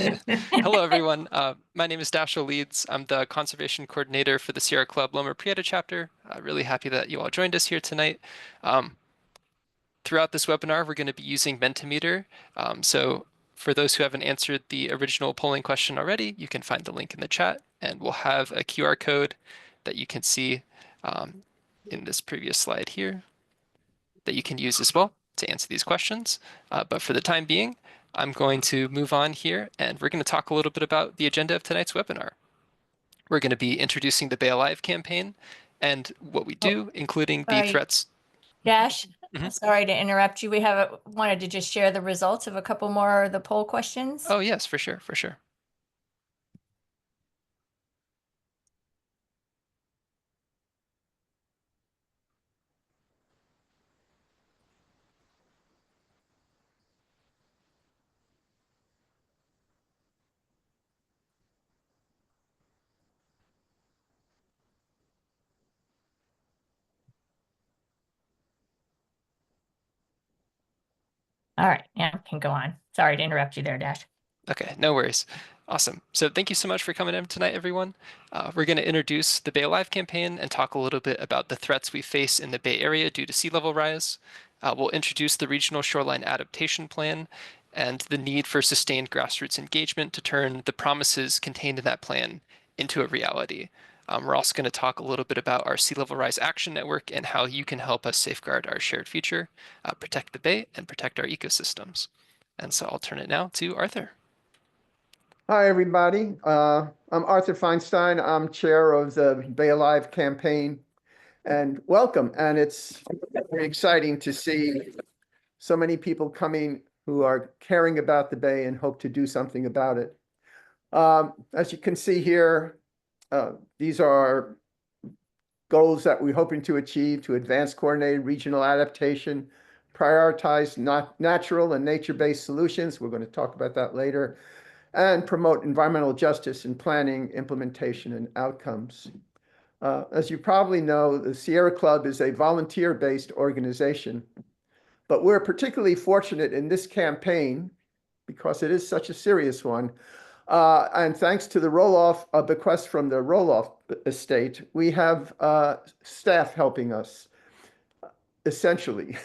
Hello, everyone. My name is Dashiell Leeds. I'm the conservation coordinator for the Sierra Club Loma Prieta chapter. Really happy that you all joined us here tonight. Um, Throughout this webinar, we're going to be using Mentimeter. So for those who haven't answered the original polling question already, you can find the link in the chat, and we'll have a QR code that you can see um, in this previous slide here that you can use as well to answer these questions. But for the time being, I'm going to move on here, and we're going to talk a little bit about the agenda of tonight's webinar. We're going to be introducing the Bay Alive campaign and what we Oh, do, including the sorry, threats. Dash, Mhm. sorry to interrupt you. Wanted to just share the results of a couple more of the poll questions. Oh, yes, for sure, for sure. All right, yeah, can go on. Sorry to interrupt you there, Dash. Okay, no worries. Awesome. So thank you so much for coming in tonight, everyone. We're going to introduce the Bay Alive campaign and talk a little bit about the threats we face in the Bay Area due to sea level rise. We'll introduce the Regional Shoreline Adaptation Plan and the need for sustained grassroots engagement to turn the promises contained in that plan into a reality. We're also going to talk a little bit about our Sea Level Rise Action Network and how you can help us safeguard our shared future, protect the Bay, and protect our ecosystems. And so I'll turn it now to Arthur. Hi, everybody. I'm Arthur Feinstein. I'm chair of the Bay Alive campaign, and welcome. And it's very exciting to see so many people coming who are caring about the Bay and hope to do something about it. As you can see here, these are goals that we're hoping to achieve to advance coordinated regional adaptation, prioritize natural and nature-based solutions. We're going to talk about that later, and promote environmental justice in planning, implementation, and outcomes. As you probably know, the Sierra Club is a volunteer-based organization, but we're particularly fortunate in this campaign because it is such a serious one. And thanks to the roll-off bequest from the roll-off estate, we have staff helping us, essentially,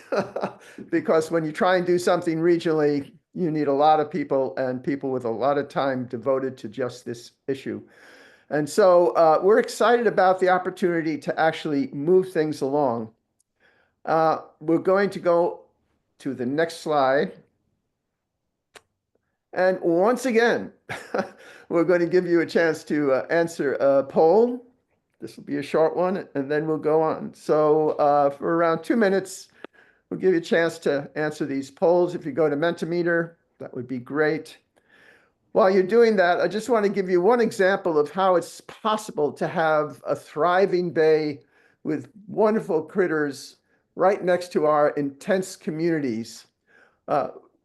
because when you try and do something regionally, you need a lot of people and people with a lot of time devoted to just this issue. And so we're excited about the opportunity to actually move things along. We're going to go to the next slide. And once again, we're going to give you a chance to answer a poll. This will be a short one, and then we'll go on. So for around 2 minutes, we'll give you a chance to answer these polls. If you go to Mentimeter, that would be great. While you're doing that, I just want to give you one example of how it's possible to have a thriving bay with wonderful critters right next to our intense communities.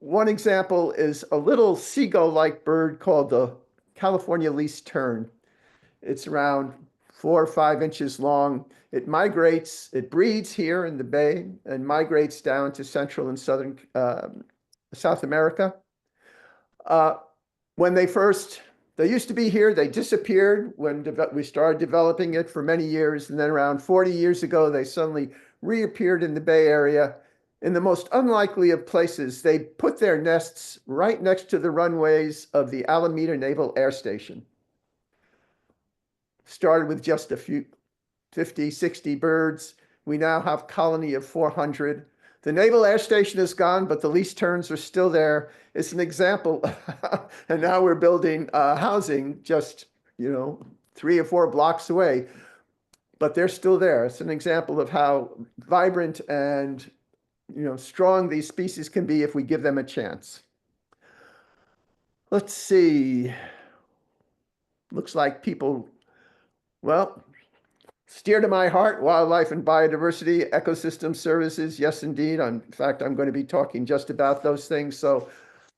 One example is a little seagull-like bird called the California least tern. It's around 4 or 5 inches long. It migrates, it breeds here in the bay and migrates down to Central and Southern South America. When they used to be here, they disappeared when we started developing it for many years. And then around 40 years ago, they suddenly reappeared in the Bay Area. In the most unlikely of places, they put their nests right next to the runways of the Alameda Naval Air Station. Started with just a few, 50, 60 birds. We now have a colony of 400. The Naval Air Station is gone, but the least terns are still there. It's an example. And now we're building housing just, 3 or 4 blocks away, but they're still there. It's an example of how vibrant and, strong these species can be if we give them a chance. Let's see. Looks like people, well, dear to my heart, wildlife and biodiversity, ecosystem services. Yes, indeed. In fact, I'm going to be talking just about those things. So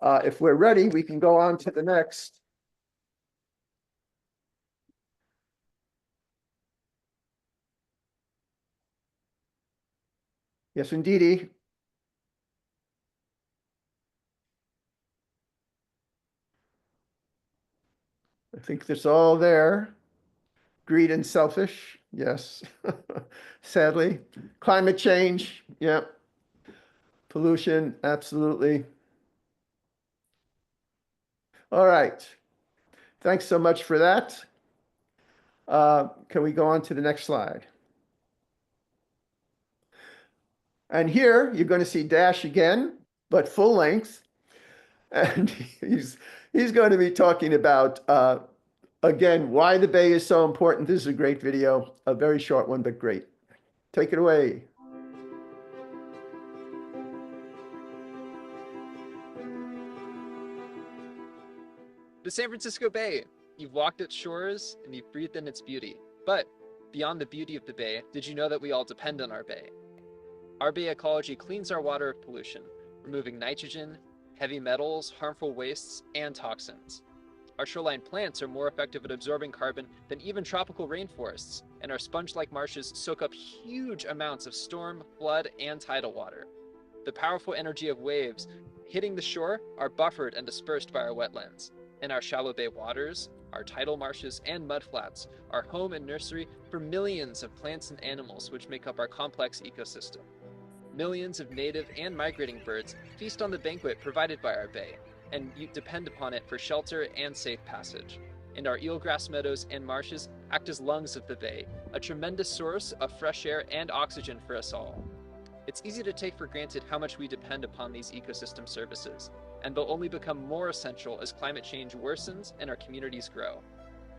if we're ready, we can go on to the next. Yes, indeedy. I think that's all there. Greed and selfish, yes. Sadly. Climate change, yeah. Pollution, absolutely. All right. Thanks so much for that. Can we go on to the next slide? And here you're going to see Dash again, but full length. And he's going to be talking about, again, why the Bay is so important. This is a great video, a very short one, but great. Take it away. The San Francisco Bay. You've walked its shores and you've breathed in its beauty. But beyond the beauty of the bay, did you know that we all depend on our bay? Our bay ecology cleans our water of pollution, removing nitrogen, heavy metals, harmful wastes, and toxins. Our shoreline plants are more effective at absorbing carbon than even tropical rainforests, and our sponge-like marshes soak up huge amounts of storm, flood, and tidal water. The powerful energy of waves hitting the shore are buffered and dispersed by our wetlands. And our shallow bay waters, our tidal marshes, and mudflats are home and nursery for millions of plants and animals which make up our complex ecosystem. Millions of native and migrating birds feast on the banquet provided by our bay, and you depend upon it for shelter and safe passage. And our eelgrass meadows and marshes act as lungs of the bay, a tremendous source of fresh air and oxygen for us all. It's easy to take for granted how much we depend upon these ecosystem services, and they'll only become more essential as climate change worsens and our communities grow.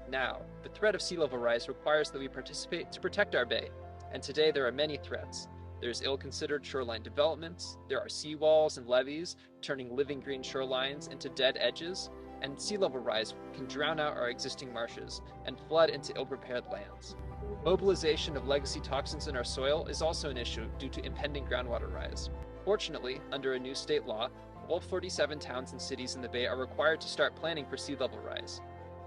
Now, the threat of sea level rise requires that we participate to protect our bay, and today there are many threats. There's ill-considered shoreline developments, there are seawalls and levees turning living green shorelines into dead edges, and sea level rise can drown out our existing marshes and flood into ill-prepared lands. Mobilization of legacy toxins in our soil is also an issue due to impending groundwater rise. Fortunately, under a new state law, all 47 towns and cities in the Bay are required to start planning for sea level rise.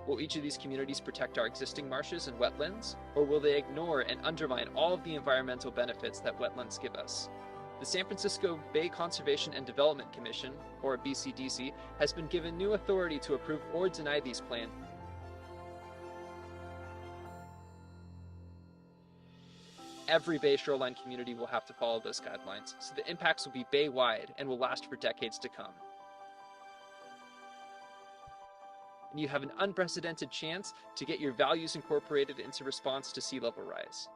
Will each of these communities protect our existing marshes and wetlands, or will they ignore and undermine all of the environmental benefits that wetlands give us? The San Francisco Bay Conservation and Development Commission, or BCDC, has been given new authority to approve or deny these plans. Every Bay shoreline community will have to follow those guidelines, so the impacts will be Bay-wide and will last for decades to come. And you have an unprecedented chance to get your values incorporated into response to sea level rise.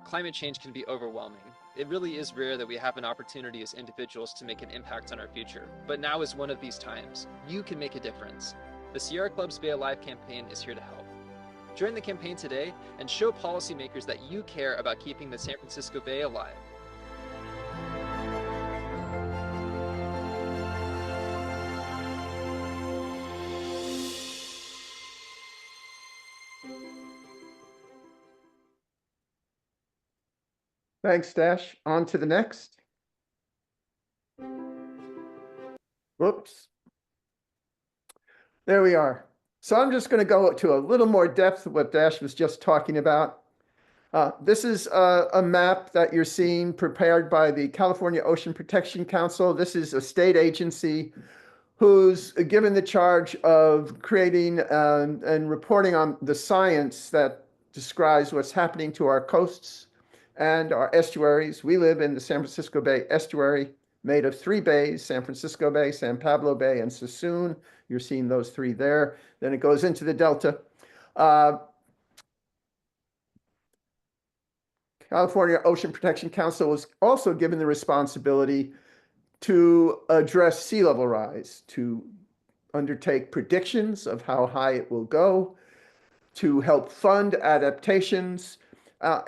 Climate change can be overwhelming. It really is rare that we have an opportunity as individuals to make an impact on our future, but now is one of these times. You can make a difference. The Sierra Club's Bay Alive campaign is here to help. Join the campaign today and show policymakers that you care about keeping the San Francisco Bay alive. Thanks, Dash. On to the next. Whoops. There we are. So I'm just going to go to a little more depth of what Dash was just talking about. This is a map that you're seeing prepared by the California Ocean Protection Council. This is a state agency who's given the charge of creating and reporting on the science that describes what's happening to our coasts and our estuaries. We live in the San Francisco Bay estuary, made of 3 bays: San Francisco Bay, San Pablo Bay, and Sassoon. You're seeing those 3 there. Then it goes into the Delta. California Ocean Protection Council was also given the responsibility to address sea level rise, to undertake predictions of how high it will go, to help fund adaptations.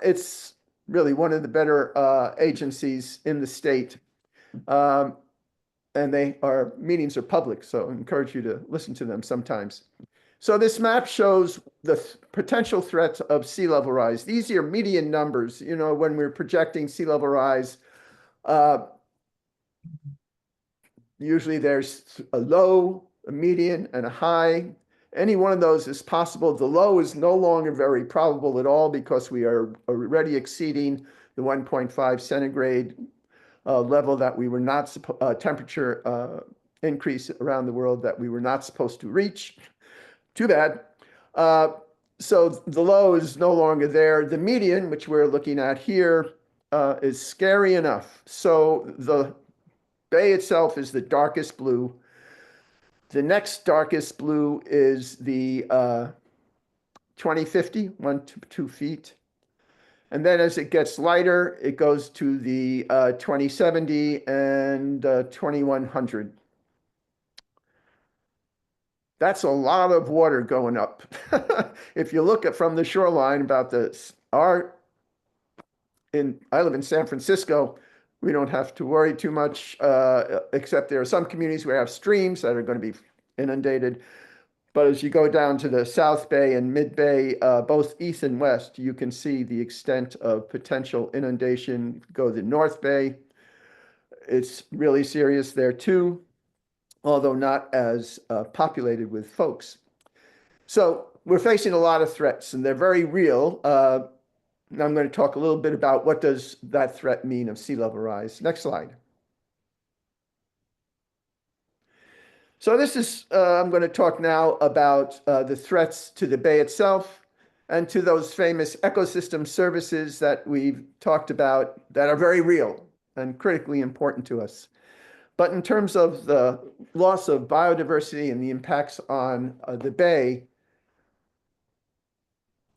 It's really one of the better agencies in the state. And meetings are public, so I encourage you to listen to them sometimes. So this map shows the potential threats of sea level rise. These are median numbers. You know, when we're projecting sea level rise, usually there's a low, a median, and a high. Any one of those is possible. The low is no longer very probable at all because we are already exceeding the 1.5 centigrade level that we were not temperature increase around the world that we were not supposed to reach. Too bad. So the low is no longer there. The median, which we're looking at here, is scary enough. So the bay itself is the darkest blue. The next darkest blue is the 2050, 1 to 2 feet. And then as it gets lighter, it goes to the 2070 and 2100. That's a lot of water going up. If you look at from the shoreline about this, I live in San Francisco. We don't have to worry too much, except there are some communities where have streams that are going to be inundated. But as you go down to the South Bay and Mid Bay, both east and west, you can see the extent of potential inundation. Go to the North Bay, it's really serious there too, although not as populated with folks. So we're facing a lot of threats, and they're very real. Now I'm going to talk a little bit about what does that threat mean of sea level rise. Next slide. So this is, I'm going to talk now about the threats to the bay itself and to those famous ecosystem services that we've talked about that are very real and critically important to us. But in terms of the loss of biodiversity and the impacts on the bay,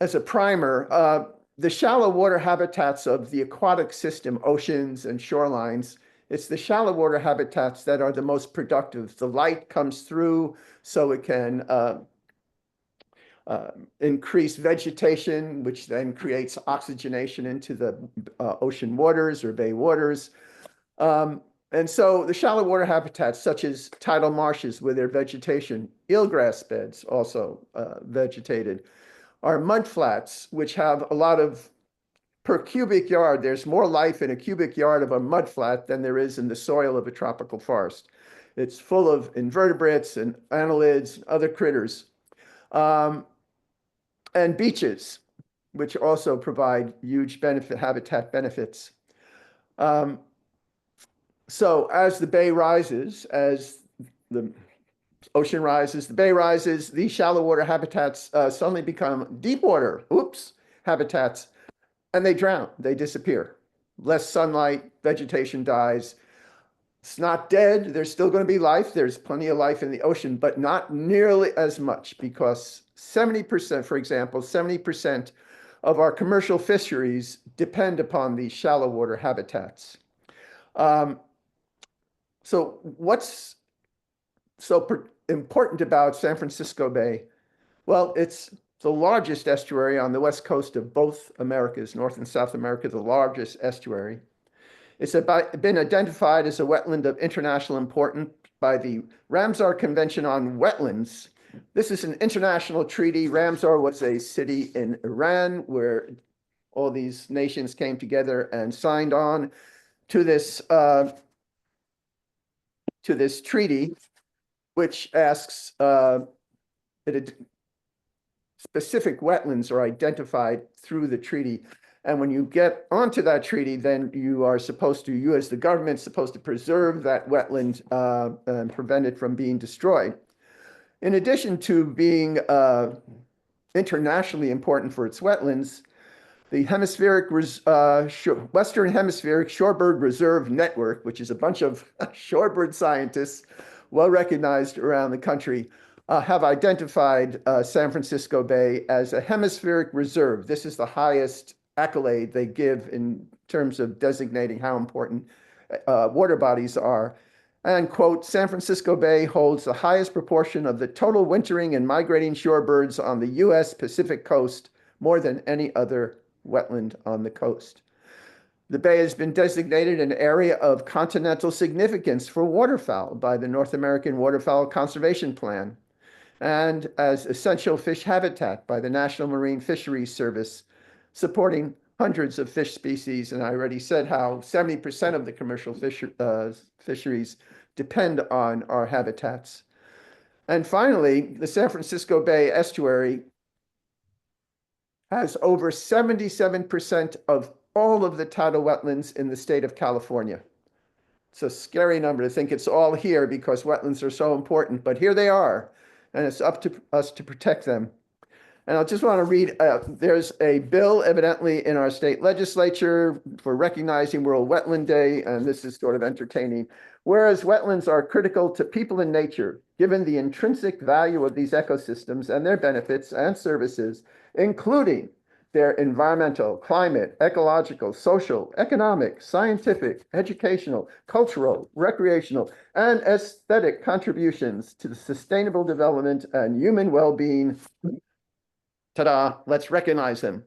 as a primer, the shallow water habitats of the aquatic system, oceans and shorelines, it's the shallow water habitats that are the most productive. The light comes through so it can increase vegetation, which then creates oxygenation into the ocean waters or bay waters. And so the shallow water habitats, such as tidal marshes with their vegetation, eelgrass beds also vegetated, are mudflats, which have a lot of, per cubic yard, there's more life in a cubic yard of a mudflat than there is in the soil of a tropical forest. It's full of invertebrates and annelids, other critters. And beaches, which also provide huge habitat benefits. So as the bay rises, as the ocean rises, the bay rises, these shallow water habitats suddenly become deep water, habitats, and they drown, they disappear. Less sunlight, vegetation dies. It's not dead, there's still going to be life, there's plenty of life in the ocean, but not nearly as much because 70%, for example, 70% of our commercial fisheries depend upon these shallow water habitats. So what's so important about San Francisco Bay? Well, it's the largest estuary on the west coast of both Americas, North and South America, the largest estuary. It's been identified as a wetland of international importance by the Ramsar Convention on Wetlands. This is an international treaty. Ramsar was a city in Iran where all these nations came together and signed on to this treaty, which asks specific wetlands are identified through the treaty. And when you get onto that treaty, then you are supposed to, you as the government, supposed to preserve that wetland and prevent it from being destroyed. In addition to being internationally important for its wetlands, the Western Hemispheric Shorebird Reserve Network, which is a bunch of shorebird scientists well recognized around the country, have identified San Francisco Bay as a hemispheric reserve. This is the highest accolade they give in terms of designating how important water bodies are. And quote, San Francisco Bay holds the highest proportion of the total wintering and migrating shorebirds on the US Pacific coast, more than any other wetland on the coast. The bay has been designated an area of continental significance for waterfowl by the North American Waterfowl Conservation Plan and as essential fish habitat by the National Marine Fisheries Service, supporting hundreds of fish species. And I already said how 70% of the commercial fisheries depend on our habitats. And finally, the San Francisco Bay estuary has over 77% of all of the tidal wetlands in the state of California. It's a scary number to think it's all here because wetlands are so important, but here they are, and it's up to us to protect them. And I just want to read, there's a bill evidently in our state legislature for recognizing World Wetland Day, and this is sort of entertaining. Whereas wetlands are critical to people and nature, given the intrinsic value of these ecosystems and their benefits and services, including their environmental, climate, ecological, social, economic, scientific, educational, cultural, recreational, and aesthetic contributions to the sustainable development and human well-being. Ta-da, let's recognize them.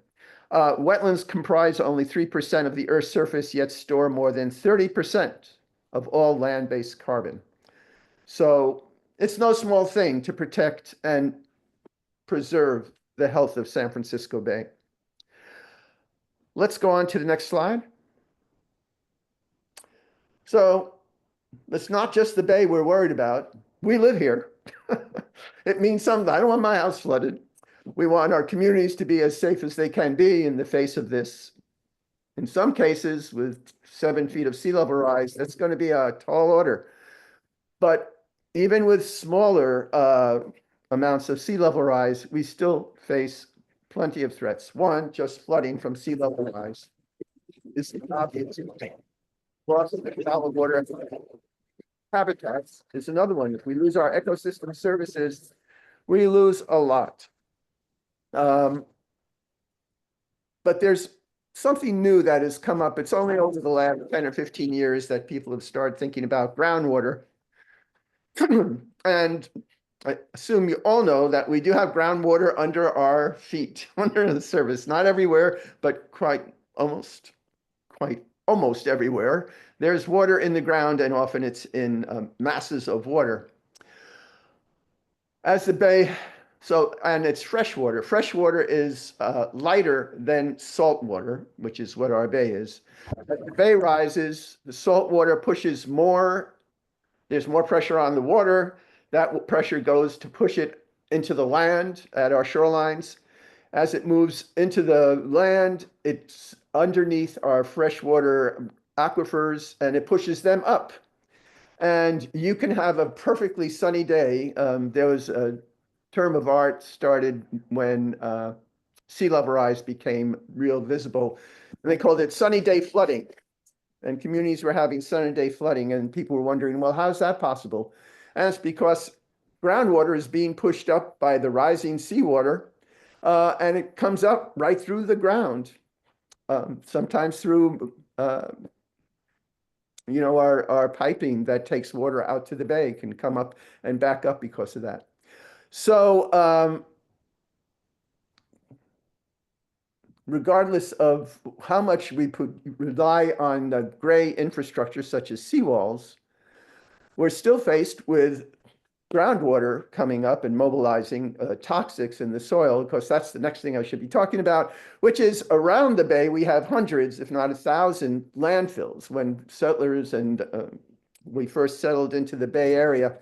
Wetlands comprise only 3% of the Earth's surface, yet store more than 30% of all land-based carbon. So it's no small thing to protect and preserve the health of San Francisco Bay. Let's go on to the next slide. So it's not just the bay we're worried about. We live here. It means something. I don't want my house flooded. We want our communities to be as safe as they can be in the face of this. In some cases, with 7 feet of sea level rise, that's going to be a tall order. But even with smaller amounts of sea level rise, we still face plenty of threats. One, just flooding from sea level rise is obvious. Loss of shallow water habitats is another one. If we lose our ecosystem services, we lose a lot. But there's something new that has come up. It's only over the last 10 or 15 years that people have started thinking about groundwater. And I assume you all know that we do have groundwater under our feet, under the surface, not everywhere, but almost everywhere. There's water in the ground, and often it's in masses of water. As the bay, and it's fresh water. Fresh water is lighter than salt water, which is what our bay is. As the bay rises, the salt water pushes more. There's more pressure on the water. That pressure goes to push it into the land at our shorelines. As it moves into the land, it's underneath our freshwater aquifers, and it pushes them up. And you can have a perfectly sunny day. There was a term of art started when sea level rise became real visible. And they called it sunny day flooding. And communities were having sunny day flooding, and people were wondering, well, how's that possible? And it's because groundwater is being pushed up by the rising seawater, and it comes up right through the ground, sometimes through our piping that takes water out to the bay can come up and back up because of that. So regardless of how much we rely on the gray infrastructure such as seawalls, we're still faced with groundwater coming up and mobilizing toxics in the soil, because that's the next thing I should be talking about, which is around the bay, we have hundreds, if not 1,000 landfills. When settlers and we first settled into the Bay Area,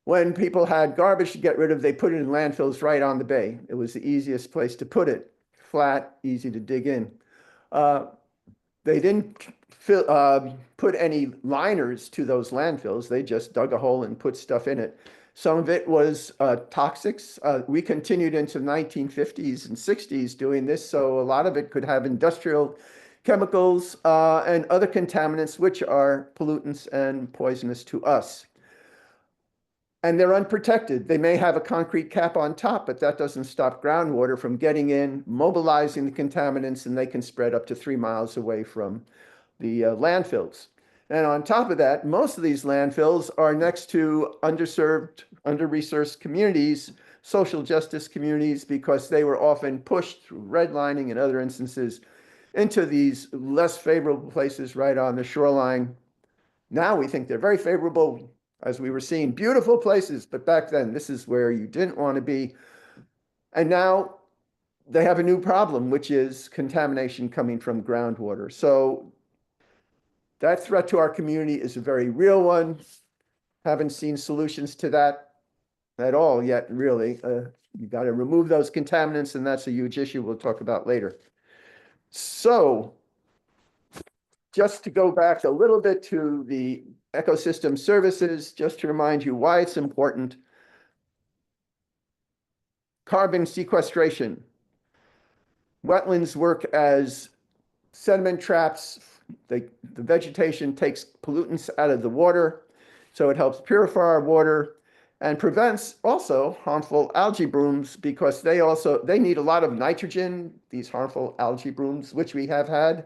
when people had garbage to get rid of, they put it in landfills right on the bay. It was the easiest place to put it. Flat, easy to dig in. They didn't put any liners to those landfills. They just dug a hole and put stuff in it. Some of it was toxics. We continued into the 1950s and 60s doing this, so a lot of it could have industrial chemicals and other contaminants, which are pollutants and poisonous to us. And they're unprotected. They may have a concrete cap on top, but that doesn't stop groundwater from getting in, mobilizing the contaminants, and they can spread up to 3 miles away from the landfills. And on top of that, most of these landfills are next to underserved, under-resourced communities, social justice communities, because they were often pushed through redlining and other instances into these less favorable places right on the shoreline. Now we think they're very favorable, as we were seeing, beautiful places, but back then, this is where you didn't want to be. And now they have a new problem, which is contamination coming from groundwater. So that threat to our community is a very real one. Haven't seen solutions to that at all yet, really. You got to remove those contaminants, and that's a huge issue we'll talk about later. So just to go back a little bit to the ecosystem services, just to remind you why it's important. carbon sequestration. Wetlands work as sediment traps. The vegetation takes pollutants out of the water, so it helps purify our water and prevents also harmful algae blooms because they need a lot of nitrogen, these harmful algae blooms, which we have had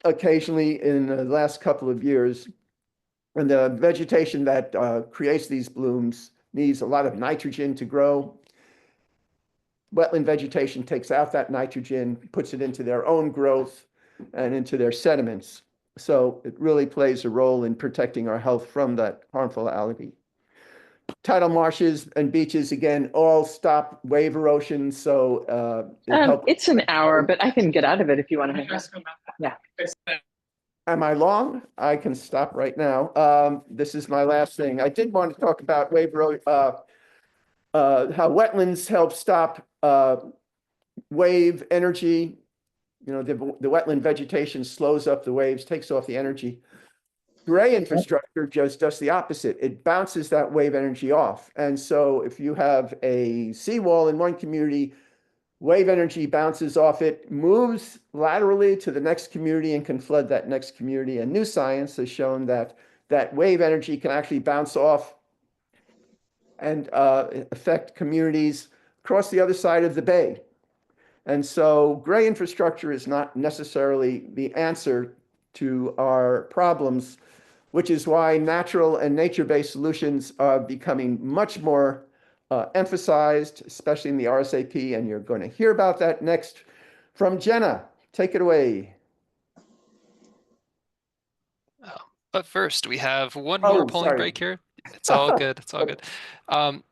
occasionally in the last couple of years. And the vegetation that creates these blooms needs a lot of nitrogen to grow. Wetland vegetation takes out that nitrogen, puts it into their own growth and into their sediments. So it really plays a role in protecting our health from that harmful algae. Tidal marshes and beaches, again, all stop wave erosion. So it helps. It's an hour, but I can get out of it if you want to make it. Yeah. Am I long? I can stop right now. This is my last thing. I did want to talk about wave erosion, how wetlands help stop wave energy. You know, the wetland vegetation slows up the waves, takes off the energy. Gray infrastructure just does the opposite. It bounces that wave energy off. And so if you have a seawall in one community, wave energy bounces off it, moves laterally to the next community and can flood that next community. And new science has shown that that wave energy can actually bounce off and affect communities across the other side of the bay. And so gray infrastructure is not necessarily the answer to our problems, which is why natural and nature-based solutions are becoming much more emphasized, especially in the RSAP, and you're going to hear about that next from Jenna. Take it away. But first, we have one more polling sorry. break here. It's all good. It's all good.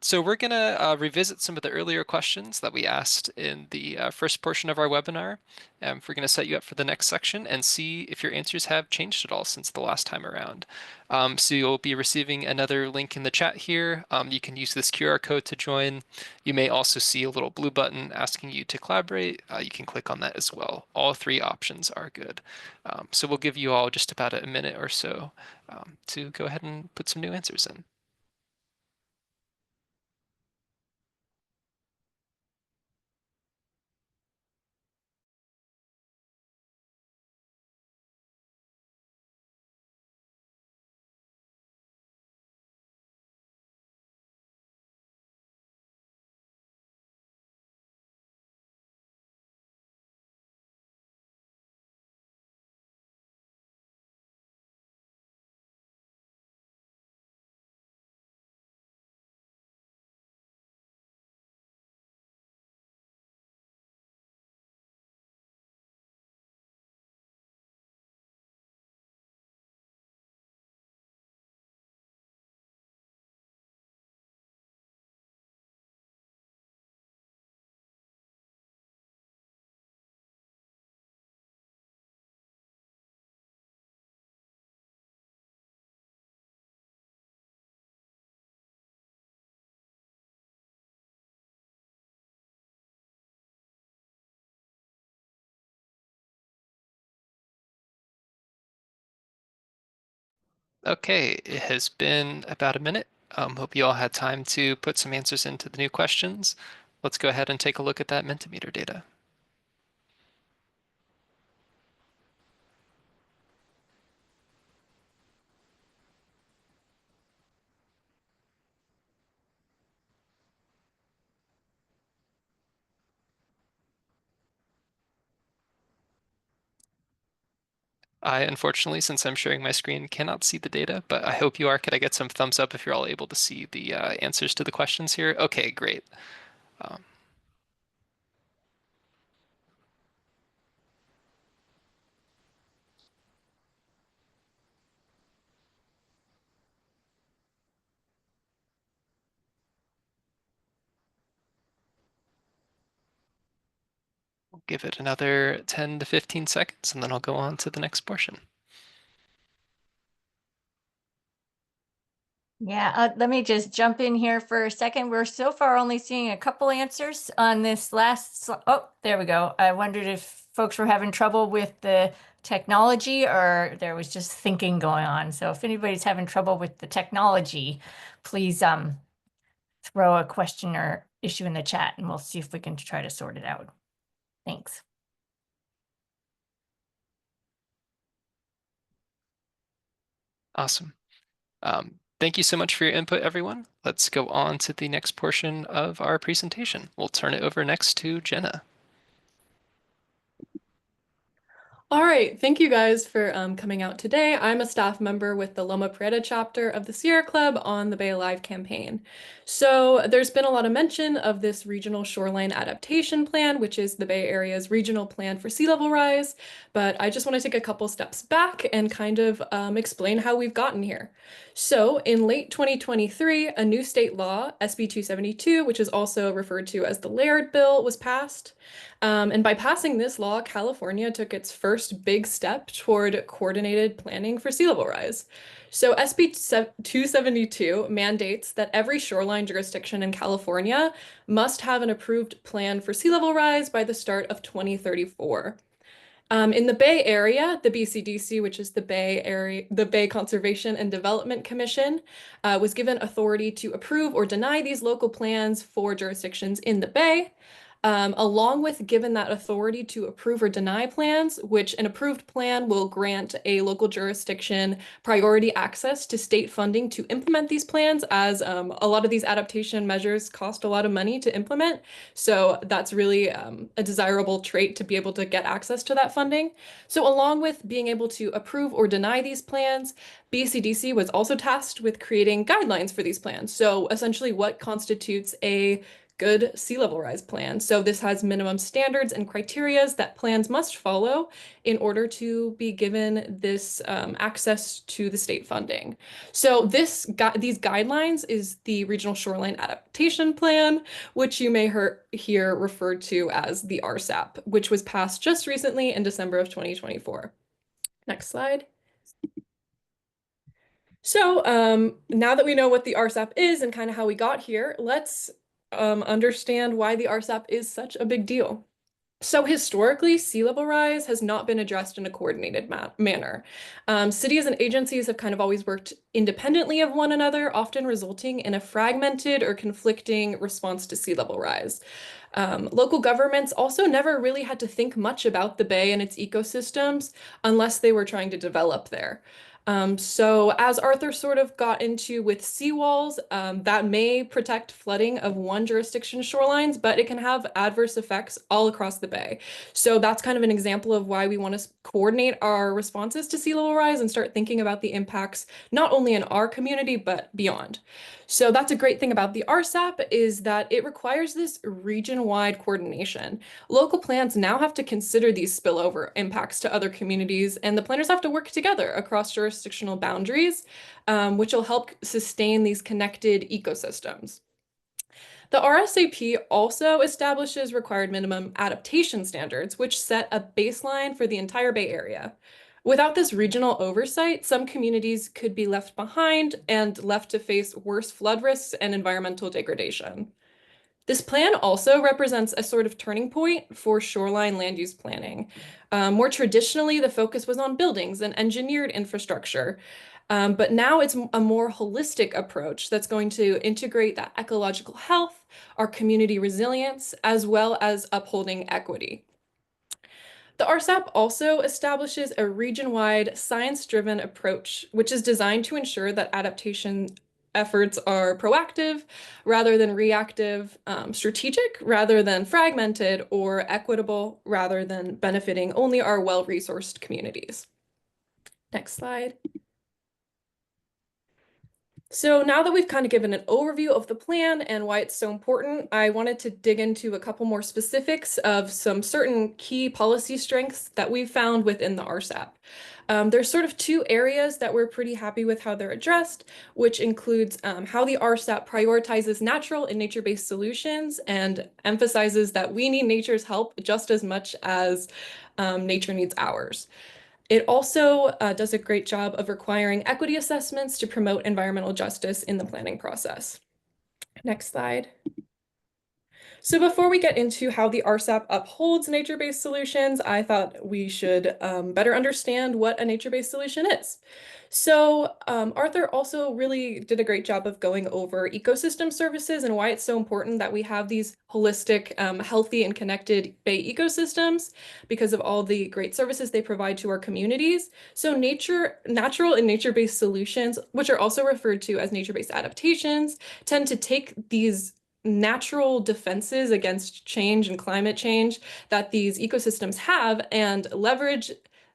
So we're going to revisit some of the earlier questions that we asked in the first portion of our webinar. We're going to set you up for the next section and see if your answers have changed at all since the last time around. So you'll be receiving another link in the chat here. You can use this QR code to join. You may also see a little blue button asking you to collaborate. You can click on that as well. All three options are good. So we'll give you all just about a minute or so to go ahead and put some new answers in. Okay, it has been about a minute. Hope you all had time to put some answers into the new questions. Let's go ahead and take a look at that Mentimeter data. Unfortunately, since I'm sharing my screen, cannot see the data, but I hope you are. Could I get some thumbs up if you're all able to see the answers to the questions here? Okay, great. We'll give it another 10 to 15 seconds, and then I'll go on to the next portion. Yeah, let me just jump in here for a second. We're so far only seeing a couple answers on this last. Oh, there we go. I wondered if folks were having trouble with the technology or there was just thinking going on. So if anybody's having trouble with the technology, please throw a question or issue in the chat and we'll see if we can try to sort it out. Thanks. Awesome. Thank you so much for your input, everyone. Let's go on to the next portion of our presentation. We'll turn it over next to Jenna. All right, thank you guys for coming out today. I'm a staff member with the Loma Prieta chapter of the Sierra Club on the Bay Alive campaign. So there's been a lot of mention of this regional shoreline adaptation plan, which is the Bay Area's regional plan for sea level rise. But I just want to take a couple steps back and kind of explain how we've gotten here. So in late 2023, a new state law, SB 272, which is also referred to as the Laird Bill, was passed. And by passing this law, California took its first big step toward coordinated planning for sea level rise. So SB 272 mandates that every shoreline jurisdiction in California must have an approved plan for sea level rise by the start of 2034. In the Bay Area, the BCDC, which is the Bay Conservation and Development Commission, was given authority to approve or deny these local plans for jurisdictions in the Bay. Along with given that authority to approve or deny plans, which an approved plan will grant a local jurisdiction priority access to state funding to implement these plans, as a lot of these adaptation measures cost a lot of money to implement. So that's really a desirable trait to be able to get access to that funding. So along with being able to approve or deny these plans, BCDC was also tasked with creating guidelines for these plans. So essentially what constitutes a good sea level rise plan. So this has minimum standards and criterias that plans must follow in order to be given this access to the state funding. So these guidelines is the Regional Shoreline Adaptation Plan, which you may hear referred to as the RSAP, which was passed just recently in December of 2024. Next slide. So now that we know what the RSAP is and kind of how we got here, let's understand why the RSAP is such a big deal. So historically, sea level rise has not been addressed in a coordinated manner. Cities and agencies have kind of always worked independently of one another, often resulting in a fragmented or conflicting response to sea level rise. Local governments also never really had to think much about the bay and its ecosystems unless they were trying to develop there. So as Arthur sort of got into with seawalls, that may protect flooding of one jurisdiction's shorelines, but it can have adverse effects all across the bay. So that's kind of an example of why we want to coordinate our responses to sea level rise and start thinking about the impacts not only in our community, but beyond. So that's a great thing about the RSAP is that it requires this region-wide coordination. Local plans now have to consider these spillover impacts to other communities, and the planners have to work together across jurisdictional boundaries, which will help sustain these connected ecosystems. The RSAP also establishes required minimum adaptation standards, which set a baseline for the entire Bay Area. Without this regional oversight, some communities could be left behind and left to face worse flood risks and environmental degradation. This plan also represents a sort of turning point for shoreline land use planning. More traditionally, the focus was on buildings and engineered infrastructure, but now it's a more holistic approach that's going to integrate that ecological health, our community resilience, as well as upholding equity. The RSAP also establishes a region-wide science-driven approach, which is designed to ensure that adaptation efforts are proactive rather than reactive, strategic rather than fragmented, or equitable rather than benefiting only our well-resourced communities. Next slide. So now that we've kind of given an overview of the plan and why it's so important, I wanted to dig into a couple more specifics of some certain key policy strengths that we've found within the RSAP. There's sort of two areas that we're pretty happy with how they're addressed, which includes how the RSAP prioritizes natural and nature-based solutions and emphasizes that we need nature's help just as much as nature needs ours. It also does a great job of requiring equity assessments to promote environmental justice in the planning process. Next slide. So before we get into how the RSAP upholds nature-based solutions, I thought we should better understand what a nature-based solution is. So Arthur also really did a great job of going over ecosystem services and why it's so important that we have these holistic, healthy and connected bay ecosystems because of all the great services they provide to our communities. So natural and nature-based solutions, which are also referred to as nature-based adaptations, tend to take these natural defenses against change and climate change that these ecosystems have and leverage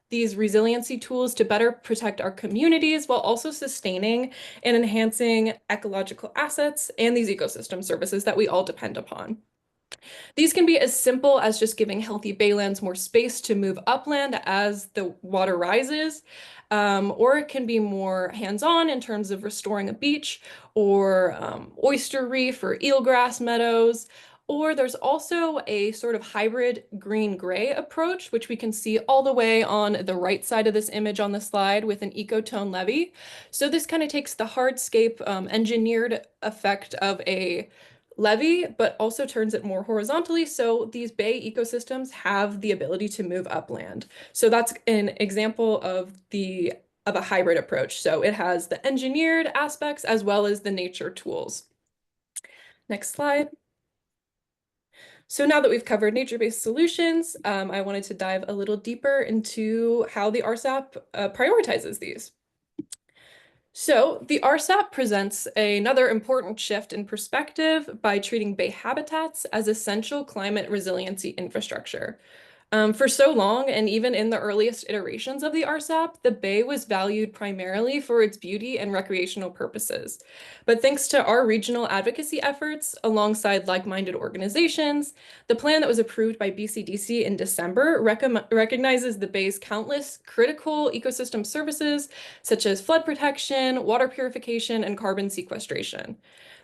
these resiliency tools to better protect our communities while also sustaining and enhancing ecological assets and these ecosystem services that we all depend upon. These can be as simple as just giving healthy baylands more space to move upland as the water rises, or it can be more hands-on in terms of restoring a beach or oyster reef or eelgrass meadows. Or there's also a sort of hybrid green-gray approach, which we can see all the way on the right side of this image on the slide with an ecotone levee. So this kind of takes the hardscape engineered effect of a levee, but also turns it more horizontally. So these bay ecosystems have the ability to move upland. So that's an example of a hybrid approach. So it has the engineered aspects as well as the nature tools. Next slide. So now that we've covered nature-based solutions, I wanted to dive a little deeper into how the RSAP prioritizes these. So the RSAP presents another important shift in perspective by treating bay habitats as essential climate resiliency infrastructure. For so long, and even in the earliest iterations of the RSAP, the bay was valued primarily for its beauty and recreational purposes. But thanks to our regional advocacy efforts, alongside like-minded organizations, the plan that was approved by BCDC in December recognizes the bay's countless critical ecosystem services, such as flood protection, water purification, and carbon sequestration.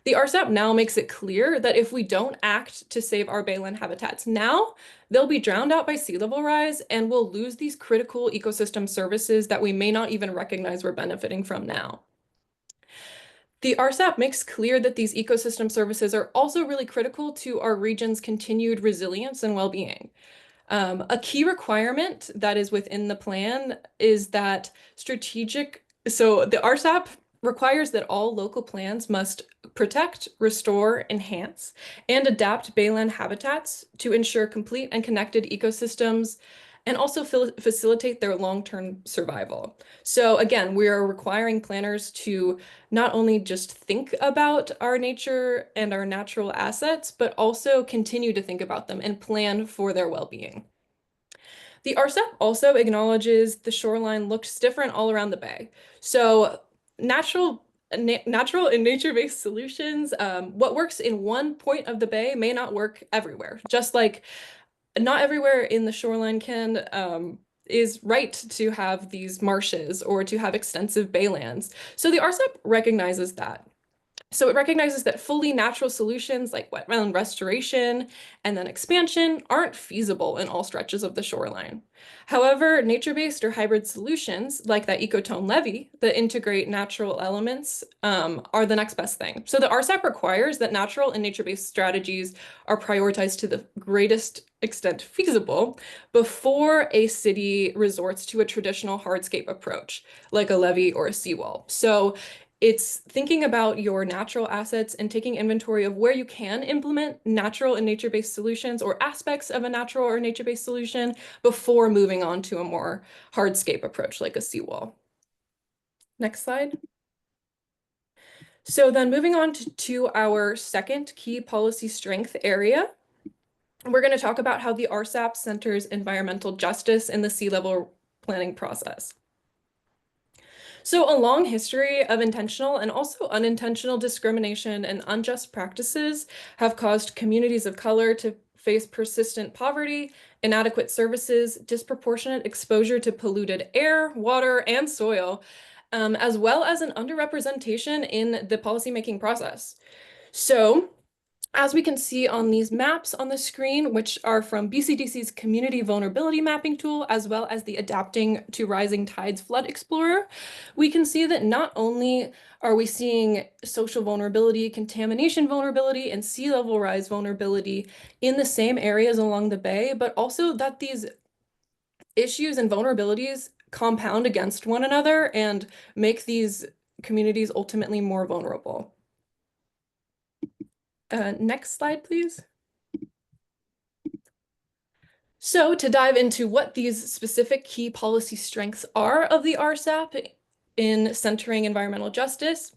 The RSAP now makes it clear that if we don't act to save our bayland habitats now, they'll be drowned out by sea level rise and we'll lose these critical ecosystem services that we may not even recognize we're benefiting from now. The RSAP makes clear that these ecosystem services are also really critical to our region's continued resilience and well-being. A key requirement that is within the plan is that so the RSAP requires that all local plans must protect, restore, enhance, and adapt bayland habitats to ensure complete and connected ecosystems and also facilitate their long-term survival. So again, we are requiring planners to not only just think about our nature and our natural assets, but also continue to think about them and plan for their well-being. The RSAP also acknowledges the shoreline looks different all around the bay. So natural and nature-based solutions, what works in one point of the bay may not work everywhere, just like not everywhere in the shoreline is right to have these marshes or to have extensive baylands. So the RSAP recognizes that. So it recognizes that fully natural solutions like wetland restoration and then expansion aren't feasible in all stretches of the shoreline. However, nature-based or hybrid solutions like that ecotone levee that integrate natural elements are the next best thing. So the RSAP requires that natural and nature-based strategies are prioritized to the greatest extent feasible before a city resorts to a traditional hardscape approach like a levee or a seawall. So it's thinking about your natural assets and taking inventory of where you can implement natural and nature-based solutions or aspects of a natural or nature-based solution before moving on to a more hardscape approach like a seawall. Next slide. So then moving on to our second key policy strength area, we're going to talk about how the RSAP centers environmental justice in the sea level planning process. So a long history of intentional and also unintentional discrimination and unjust practices have caused communities of color to face persistent poverty, inadequate services, disproportionate exposure to polluted air, water, and soil, as well as an underrepresentation in the policymaking process. So As we can see on these maps on the screen, which are from BCDC's Community Vulnerability Mapping tool, as well as the Adapting to Rising Tides Flood Explorer, we can see that not only are we seeing social vulnerability, contamination vulnerability, and sea level rise vulnerability in the same areas along the bay, but also that these issues and vulnerabilities compound against one another and make these communities ultimately more vulnerable. Next slide, please. So to dive into what these specific key policy strengths are of the RSAP in centering environmental justice,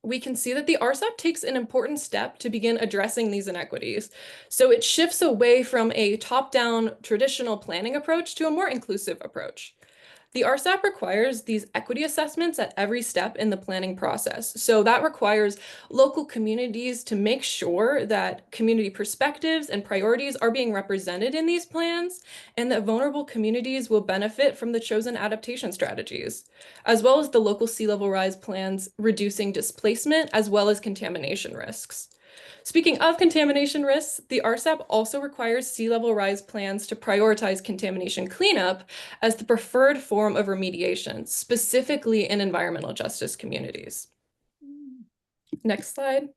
we can see that the RSAP takes an important step to begin addressing these inequities. So it shifts away from a top-down traditional planning approach to a more inclusive approach. The RSAP requires these equity assessments at every step in the planning process. So that requires local communities to make sure that community perspectives and priorities are being represented in these plans, and that vulnerable communities will benefit from the chosen adaptation strategies, as well as the local sea level rise plans reducing displacement as well as contamination risks. Speaking of contamination risks, the RSAP also requires sea level rise plans to prioritize contamination cleanup as the preferred form of remediation, specifically in environmental justice communities. Next slide.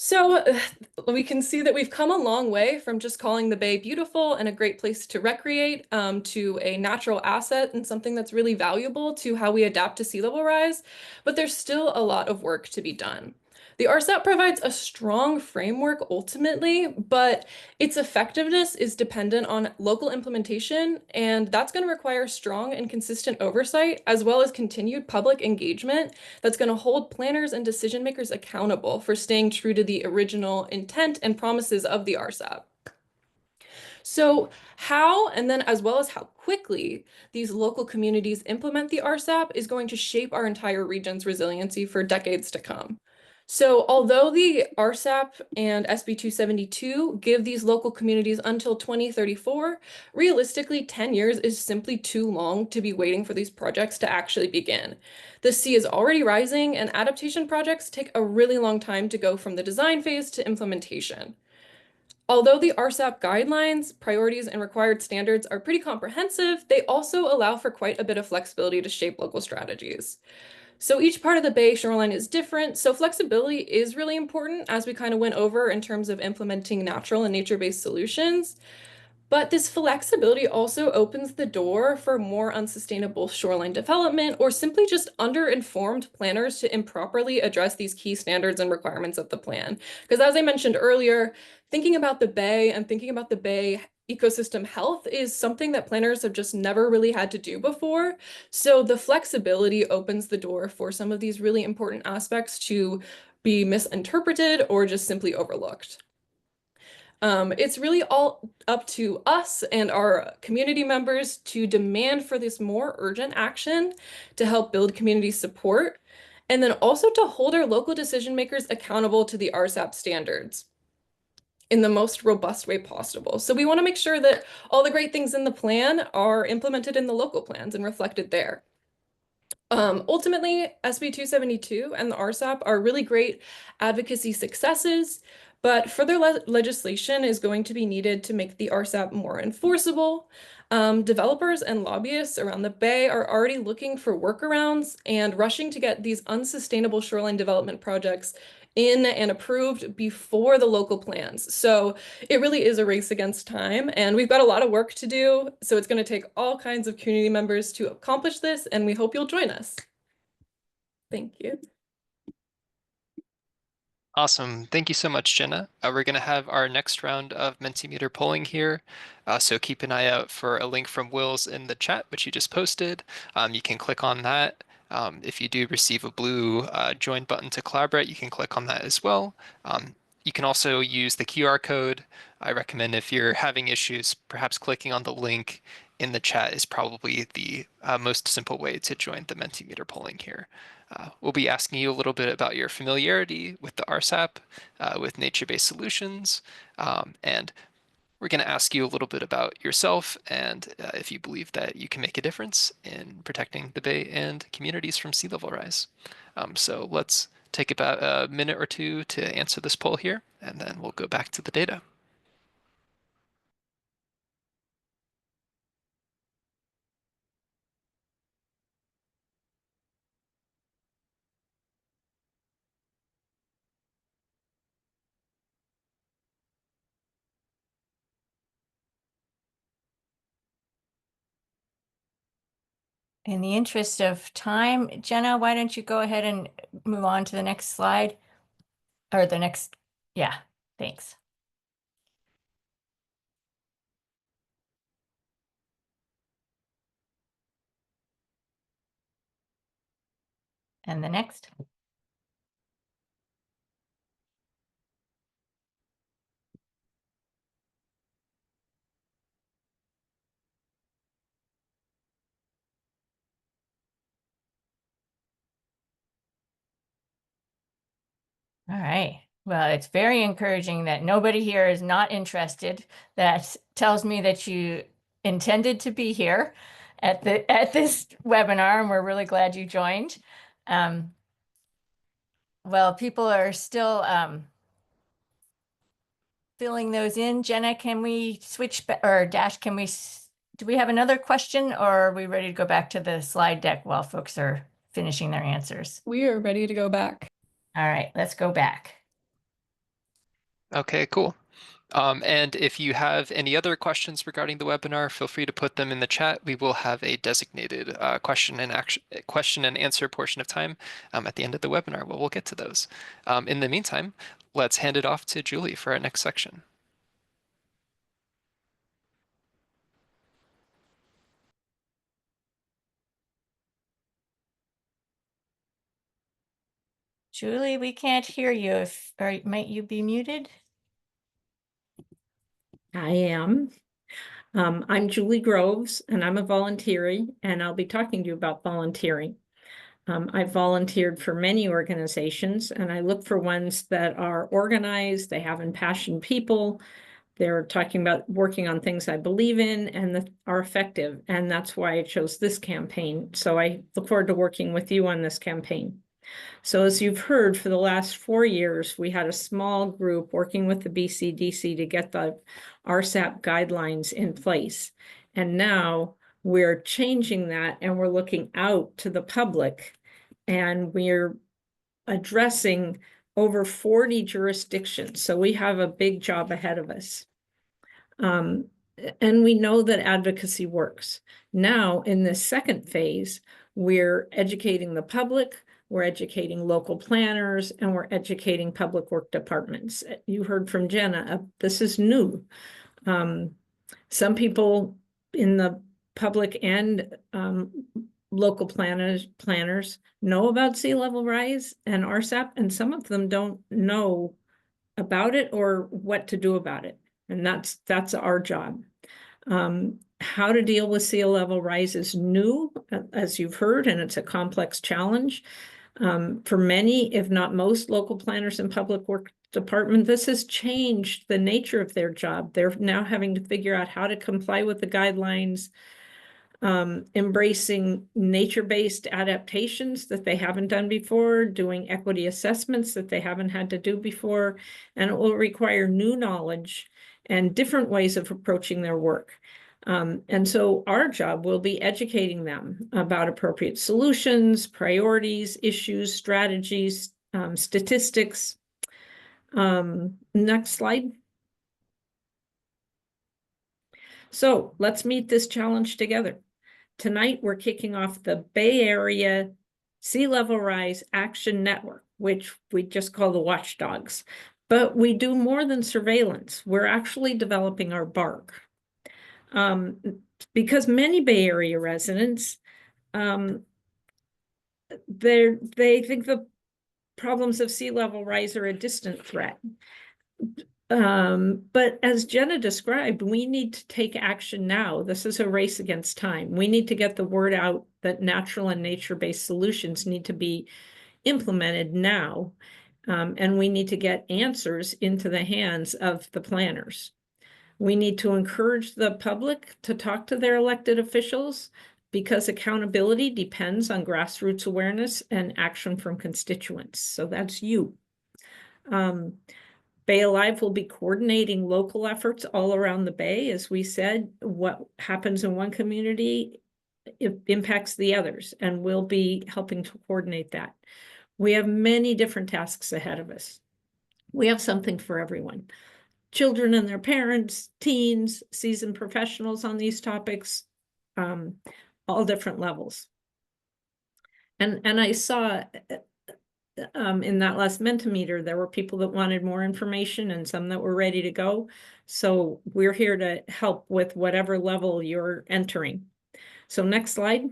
So we can see that we've come a long way from just calling the bay beautiful and a great place to recreate to a natural asset and something that's really valuable to how we adapt to sea level rise, but there's still a lot of work to be done. The RSAP provides a strong framework ultimately, but its effectiveness is dependent on local implementation, and that's going to require strong and consistent oversight, as well as continued public engagement that's going to hold planners and decision makers accountable for staying true to the original intent and promises of the RSAP. So how, and then as well as how quickly these local communities implement the RSAP is going to shape our entire region's resiliency for decades to come. So although the RSAP and SB 272 give these local communities until 2034, realistically 10 years is simply too long to be waiting for these projects to actually begin. The sea is already rising, and adaptation projects take a really long time to go from the design phase to implementation. Although the RSAP guidelines, priorities, and required standards are pretty comprehensive, they also allow for quite a bit of flexibility to shape local strategies. So each part of the bay shoreline is different, so flexibility is really important, as we kind of went over in terms of implementing natural and nature-based solutions. But this flexibility also opens the door for more unsustainable shoreline development, or simply just under-informed planners to improperly address these key standards and requirements of the plan. Because as I mentioned earlier, thinking about the bay and thinking about the bay ecosystem health is something that planners have just never really had to do before. So the flexibility opens the door for some of these really important aspects to be misinterpreted or just simply overlooked. It's really all up to us and our community members to demand for this more urgent action to help build community support, and then also to hold our local decision makers accountable to the RSAP standards in the most robust way possible. So we want to make sure that all the great things in the plan are implemented in the local plans and reflected there. Ultimately, SB 272 and the RSAP are really great advocacy successes, but further legislation is going to be needed to make the RSAP more enforceable. Developers and lobbyists around the Bay are already looking for workarounds and rushing to get these unsustainable shoreline development projects in and approved before the local plans. So it really is a race against time, and we've got a lot of work to do. So it's going to take all kinds of community members to accomplish this, and we hope you'll join us. Thank you. Awesome. Thank you so much, Jenna. We're going to have our next round of Mentimeter polling here. So keep an eye out for a link from Will's in the chat, which you just posted. You can click on that. If you do receive a blue join button to collaborate, you can click on that as well. You can also use the QR code. I recommend if you're having issues, perhaps clicking on the link in the chat is probably the most simple way to join the Mentimeter polling here. We'll be asking you a little bit about your familiarity with the RSAP, with nature-based solutions, and we're going to ask you a little bit about yourself and if you believe that you can make a difference in protecting the bay and communities from sea level rise. So let's take about a minute or two to answer this poll here, and then we'll go back to the data. In the interest of time, Jenna, why don't you go ahead and move on to the next slide? Or the next, yeah, thanks. And the next. All right. Well, it's very encouraging that nobody here is not interested. That tells me that you intended to be here at this webinar, and we're really glad you joined. Well, people are still filling those in. Jenna, can we switch or Dash, do we have another question, or are we ready to go back to the slide deck while folks are finishing their answers? We are ready to go back. All right, let's go back. Okay, cool. And if you have any other questions regarding the webinar, feel free to put them in the chat. We will have a designated question and answer portion of time at the end of the webinar. We'll get to those. In the meantime, let's hand it off to Julie for our next section. Julie, we can't hear you. Might you be muted? I am. I'm Julie Groves, and I'm a volunteer, and I'll be talking to you about volunteering. I've volunteered for many organizations, and I look for ones that are organized, they have impassioned people, they're talking about working on things I believe in, and that are effective, and that's why I chose this campaign. So I look forward to working with you on this campaign. So as you've heard, for the last 4 years, we had a small group working with the BCDC to get the RSAP guidelines in place. And now we're changing that, and we're looking out to the public, and we're addressing over 40 jurisdictions. So we have a big job ahead of us. And we know that advocacy works. Now, in this second phase, we're educating the public, we're educating local planners, and we're educating public work departments. You heard from Jenna, this is new. Some people in the public and local planners know about sea level rise and RSAP, and some of them don't know about it or what to do about it. And that's our job. How to deal with sea level rise is new, as you've heard, and it's a complex challenge. For many, if not most, local planners and public work department, this has changed the nature of their job. They're now having to figure out how to comply with the guidelines, embracing nature-based adaptations that they haven't done before, doing equity assessments that they haven't had to do before, and it will require new knowledge and different ways of approaching their work. And so our job will be educating them about appropriate solutions, priorities, issues, strategies, statistics. Next slide. So let's meet this challenge together. Tonight, we're kicking off the Bay Area Sea Level Rise Action Network, which we just call the watchdogs. But we do more than surveillance. We're actually developing our bark. Because many Bay Area residents, they think the problems of sea level rise are a distant threat. But as Jenna described, we need to take action now. This is a race against time. We need to get the word out that natural and nature-based solutions need to be implemented now. And we need to get answers into the hands of the planners. We need to encourage the public to talk to their elected officials because accountability depends on grassroots awareness and action from constituents. So that's you. Bay Alive will be coordinating local efforts all around the Bay. As we said, what happens in one community, it impacts the others, and we'll be helping to coordinate that. We have many different tasks ahead of us. We have something for everyone. Children and their parents, teens, seasoned professionals on these topics, all different levels. And I saw in that last Mentimeter, there were people that wanted more information and some that were ready to go. So we're here to help with whatever level you're entering. So next slide.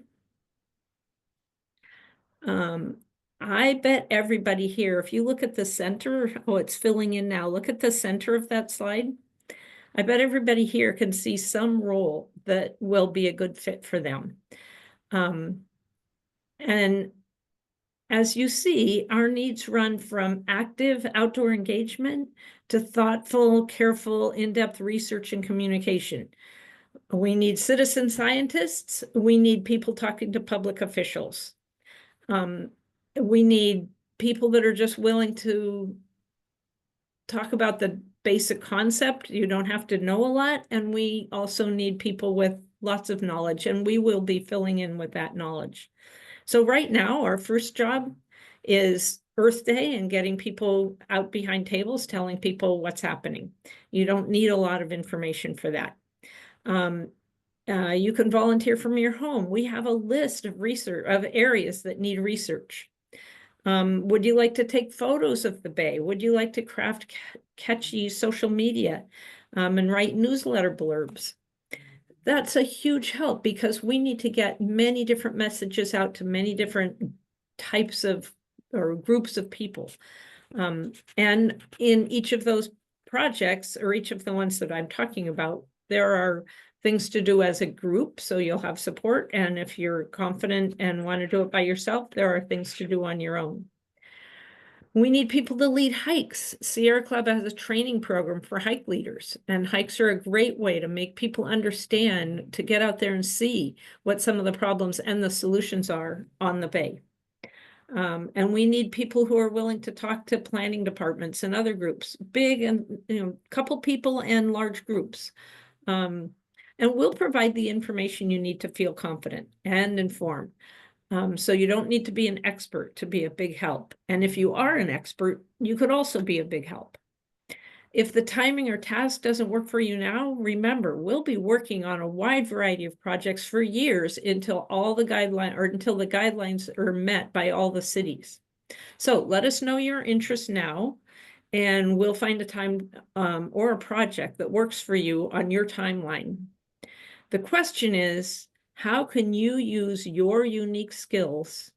I bet everybody here, if you look at the center, oh, it's filling in now. Look at the center of that slide. I bet everybody here can see some role that will be a good fit for them. And as you see, our needs run from active outdoor engagement to thoughtful, careful, in-depth research and communication. We need citizen scientists. We need people talking to public officials. We need people that are just willing to talk about the basic concept. You don't have to know a lot. And we also need people with lots of knowledge, and we will be filling in with that knowledge. So right now, our first job is Earth Day and getting people out behind tables, telling people what's happening. You don't need a lot of information for that. You can volunteer from your home. We have a list of research of areas that need research. Would you like to take photos of the Bay? Would you like to craft catchy social media and write newsletter blurbs? That's a huge help because we need to get many different messages out to many different types of or groups of people. And in each of those projects, or each of the ones that I'm talking about, there are things to do as a group, so you'll have support. And if you're confident and want to do it by yourself, there are things to do on your own. We need people to lead hikes. Sierra Club has a training program for hike leaders, and hikes are a great way to make people understand, to get out there and see what some of the problems and the solutions are on the Bay. And we need people who are willing to talk to planning departments and other groups, big and, couple people and large groups. And we'll provide the information you need to feel confident and informed. So you don't need to be an expert to be a big help. And if you are an expert, you could also be a big help. If the timing or task doesn't work for you now, remember, we'll be working on a wide variety of projects for years until all the guidelines are met by all the cities. So let us know your interest now, and we'll find a time or a project that works for you on your timeline. The question is, how can you use your unique skills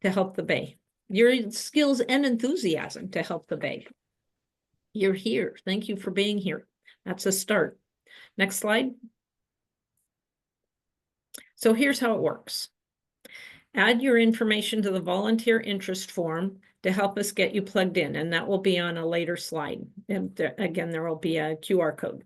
to help the Bay? Your skills and enthusiasm to help the Bay. You're here. Thank you for being here. That's a start. Next slide. So here's how it works. Add your information to the volunteer interest form to help us get you plugged in, and that will be on a later slide. And again, there will be a QR code.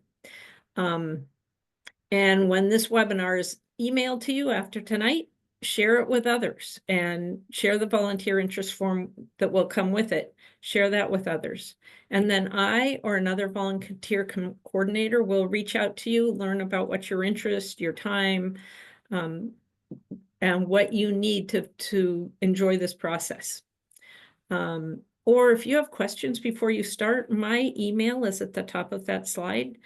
And when this webinar is emailed to you after tonight, share it with others and share the volunteer interest form that will come with it. Share that with others. And then I or another volunteer coordinator will reach out to you, learn about what your interest, your time, and what you need to enjoy this process. Or if you have questions before you start, my email is at the top of that slide.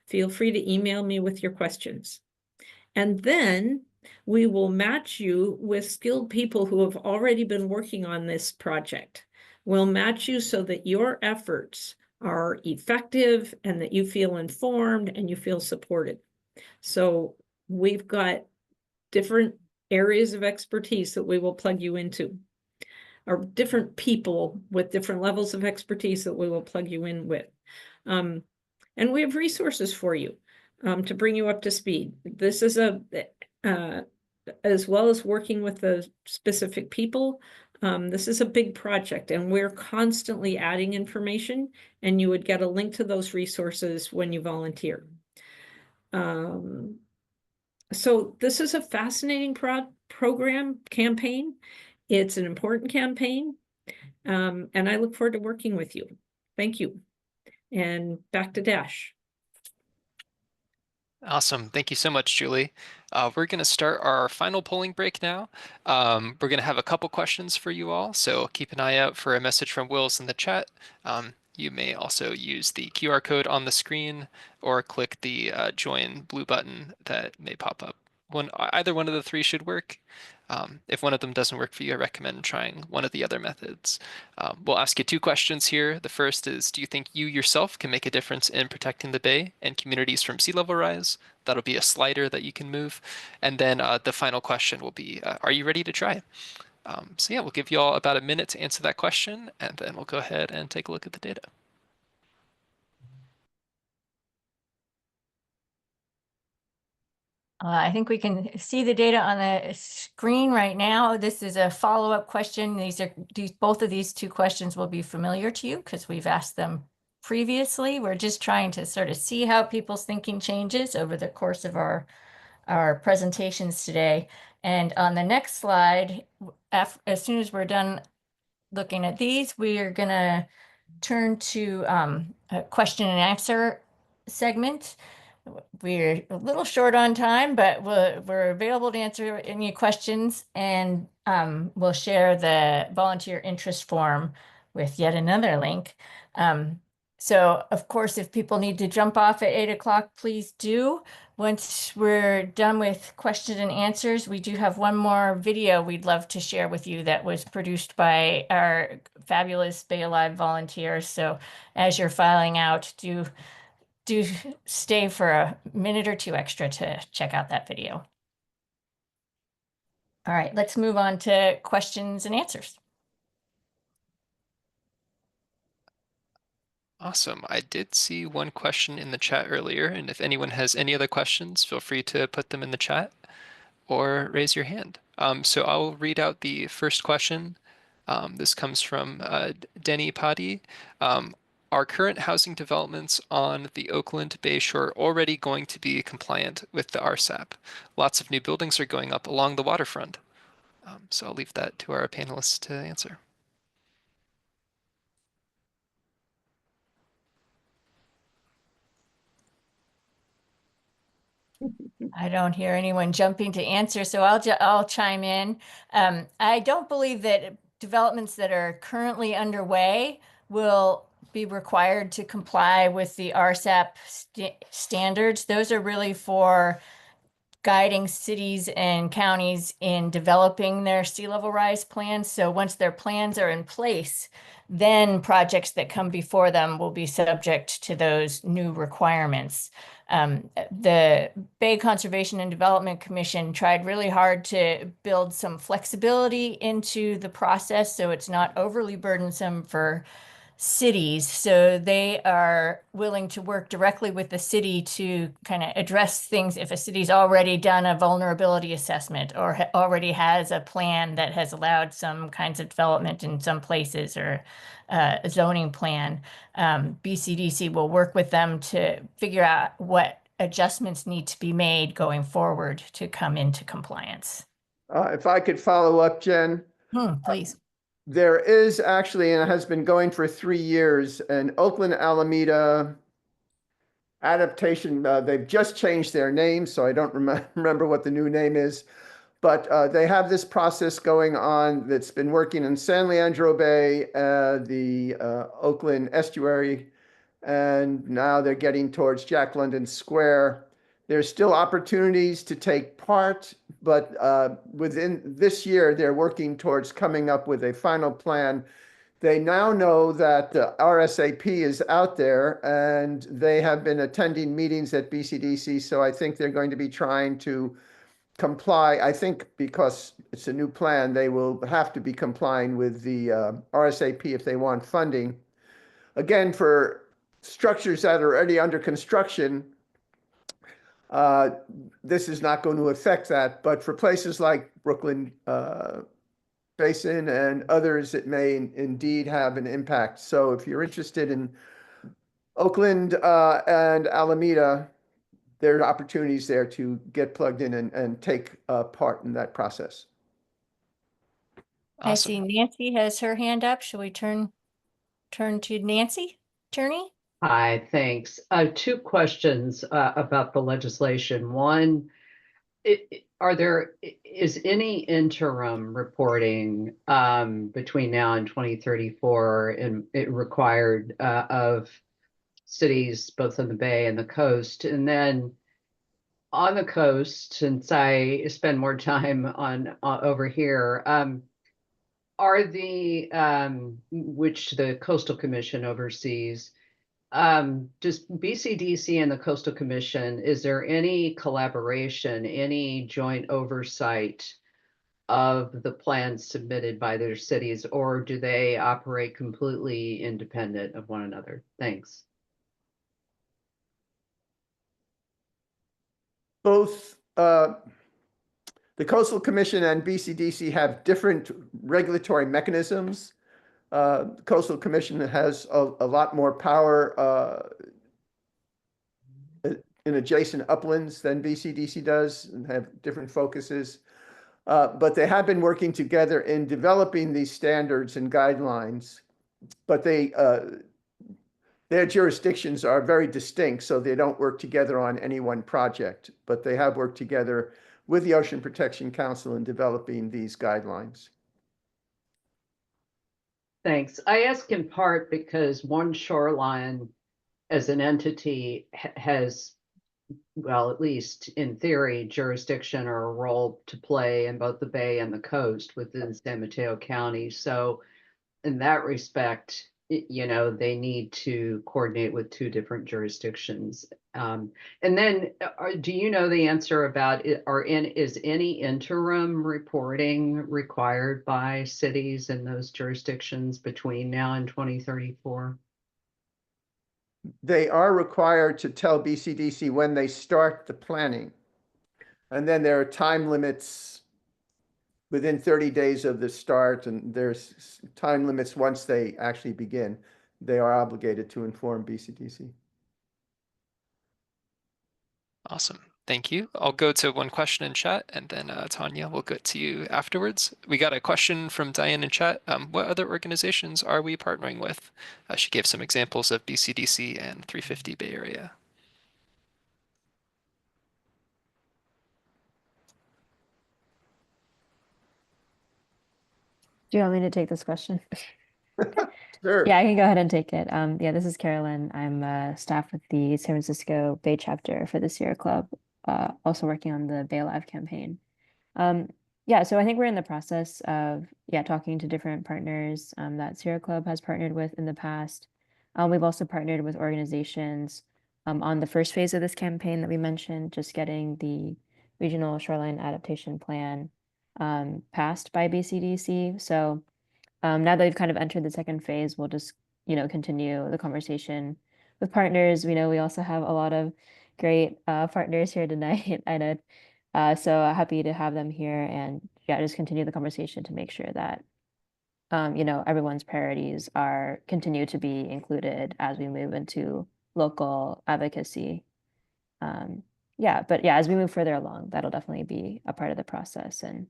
Feel free to email me with your questions. And then we will match you with skilled people who have already been working on this project. We'll match you so that your efforts are effective and that you feel informed and you feel supported. So we've got different areas of expertise that we will plug you into, or different people with different levels of expertise that we will plug you in with. And we have resources for you to bring you up to speed. This is as well as working with the specific people, this is a big project, and we're constantly adding information, and you would get a link to those resources when you volunteer. So this is a fascinating program campaign. It's an important campaign. And I look forward to working with you. Thank you. And back to Dash. Awesome. Thank you so much, Julie. We're going to start our final polling break now. We're going to have a couple questions for you all, so keep an eye out for a message from Wills in the chat. You may also use the QR code on the screen or click the join blue button that may pop up. Either one of the three should work. If one of them doesn't work for you, I recommend trying one of the other methods. We'll ask you two questions here. The first is, do you think you yourself can make a difference in protecting the bay and communities from sea level rise? That'll be a slider that you can move. And then the final question will be, are you ready to try? So yeah, we'll give you all about a minute to answer that question, and then we'll go ahead and take a look at the data. I think we can see the data on the screen right now. This is a follow-up question. Both of these two questions will be familiar to you because we've asked them previously. We're just trying to sort of see how people's thinking changes over the course of our presentations today. And on the next slide, as soon as we're done looking at these, we are going to turn to a question and answer segment. We're a little short on time, but we're available to answer any questions, and we'll share the volunteer interest form with yet another link. So of course, if people need to jump off at 8 o'clock, please do. Once we're done with questions and answers, we do have one more video we'd love to share with you that was produced by our fabulous Bay Alive volunteers. So as you're filing out, do stay for a minute or two extra to check out that video. All right, let's move on to questions and answers. Awesome. I did see one question in the chat earlier, and if anyone has any other questions, feel free to put them in the chat or raise your hand. So I'll read out the first question. This comes from Denny Padi. Are current housing developments on the Oakland Bay Shore already going to be compliant with the RSAP? Lots of new buildings are going up along the waterfront. So I'll leave that to our panelists to answer. I don't hear anyone jumping to answer, so I'll chime in. I don't believe that developments that are currently underway will be required to comply with the RSAP standards. Those are really for guiding cities and counties in developing their sea level rise plans. So once their plans are in place, then projects that come before them will be subject to those new requirements. The Bay Conservation and Development Commission tried really hard to build some flexibility into the process so it's not overly burdensome for cities. So they are willing to work directly with the city to kind of address things if a city's already done a vulnerability assessment or already has a plan that has allowed some kinds of development in some places or a zoning plan. BCDC will work with them to figure out what adjustments need to be made going forward to come into compliance. If I could follow up, Jen. Please. There is actually, and it has been going for 3 years, an Oakland Alameda adaptation. They've just changed their name, so I don't remember what the new name is. But they have this process going on that's been working in San Leandro Bay, the Oakland Estuary, and now they're getting towards Jack London Square. There's still opportunities to take part, but within this year, they're working towards coming up with a final plan. They now know that the RSAP is out there, and they have been attending meetings at BCDC, so I think they're going to be trying to comply. I think because it's a new plan, they will have to be complying with the RSAP if they want funding. Again, for structures that are already under construction, this is not going to affect that, but for places like Brooklyn Basin and others, it may indeed have an impact. So if you're interested in Oakland and Alameda, there are opportunities there to get plugged in and take part in that process. I see Awesome. Nancy has her hand up. Shall we turn to Nancy, attorney? Hi, thanks. Two questions about the legislation. One, is any interim reporting between now and 2034 and it required of cities both on the Bay and the coast? And then on the coast, since I spend more time on over here, are the which the Coastal Commission oversees, just BCDC and the Coastal Commission, is there any collaboration, any joint oversight of the plans submitted by their cities, or do they operate completely independent of one another? Thanks. Both the Coastal Commission and BCDC have different regulatory mechanisms. The Coastal Commission has a lot more power in adjacent uplands than BCDC does and have different focuses. But they have been working together in developing these standards and guidelines, but their jurisdictions are very distinct, so they don't work together on any one project, but they have worked together with the Ocean Protection Council in developing these guidelines. Thanks. I ask in part because One Shoreline as an entity has, well, at least in theory, jurisdiction or a role to play in both the Bay and the coast within San Mateo County. So in that respect, you know, they need to coordinate with two different jurisdictions. And then do you know the answer about it, is any interim reporting required by cities in those jurisdictions between now and 2034? They are required to tell BCDC when they start the planning. And then there are time limits within 30 days of the start, and there's time limits once they actually begin. They are obligated to inform BCDC. Awesome. Thank you. I'll go to one question in chat, and then Tanya, we'll get to you afterwards. We got a question from Diane in chat. What other organizations are we partnering with? She gave some examples of BCDC and 350 Bay Area. Do you want me to take this question? Sure. Yeah, I can go ahead and take it. Yeah, this is Carolyn. I'm staff with the San Francisco Bay chapter for the Sierra Club, also working on the Bay Alive campaign. Yeah, so I think we're in the process of talking to different partners that Sierra Club has partnered with in the past. We've also partnered with organizations on the first phase of this campaign that we mentioned, just getting the regional shoreline adaptation plan passed by BCDC. So now that we've kind of entered the second phase, we'll just, continue the conversation with partners. We know we also have a lot of great partners here tonight. I know. So happy to have them here and just continue the conversation to make sure that, everyone's priorities continue to be included as we move into local advocacy. But as we move further along, that'll definitely be a part of the process. And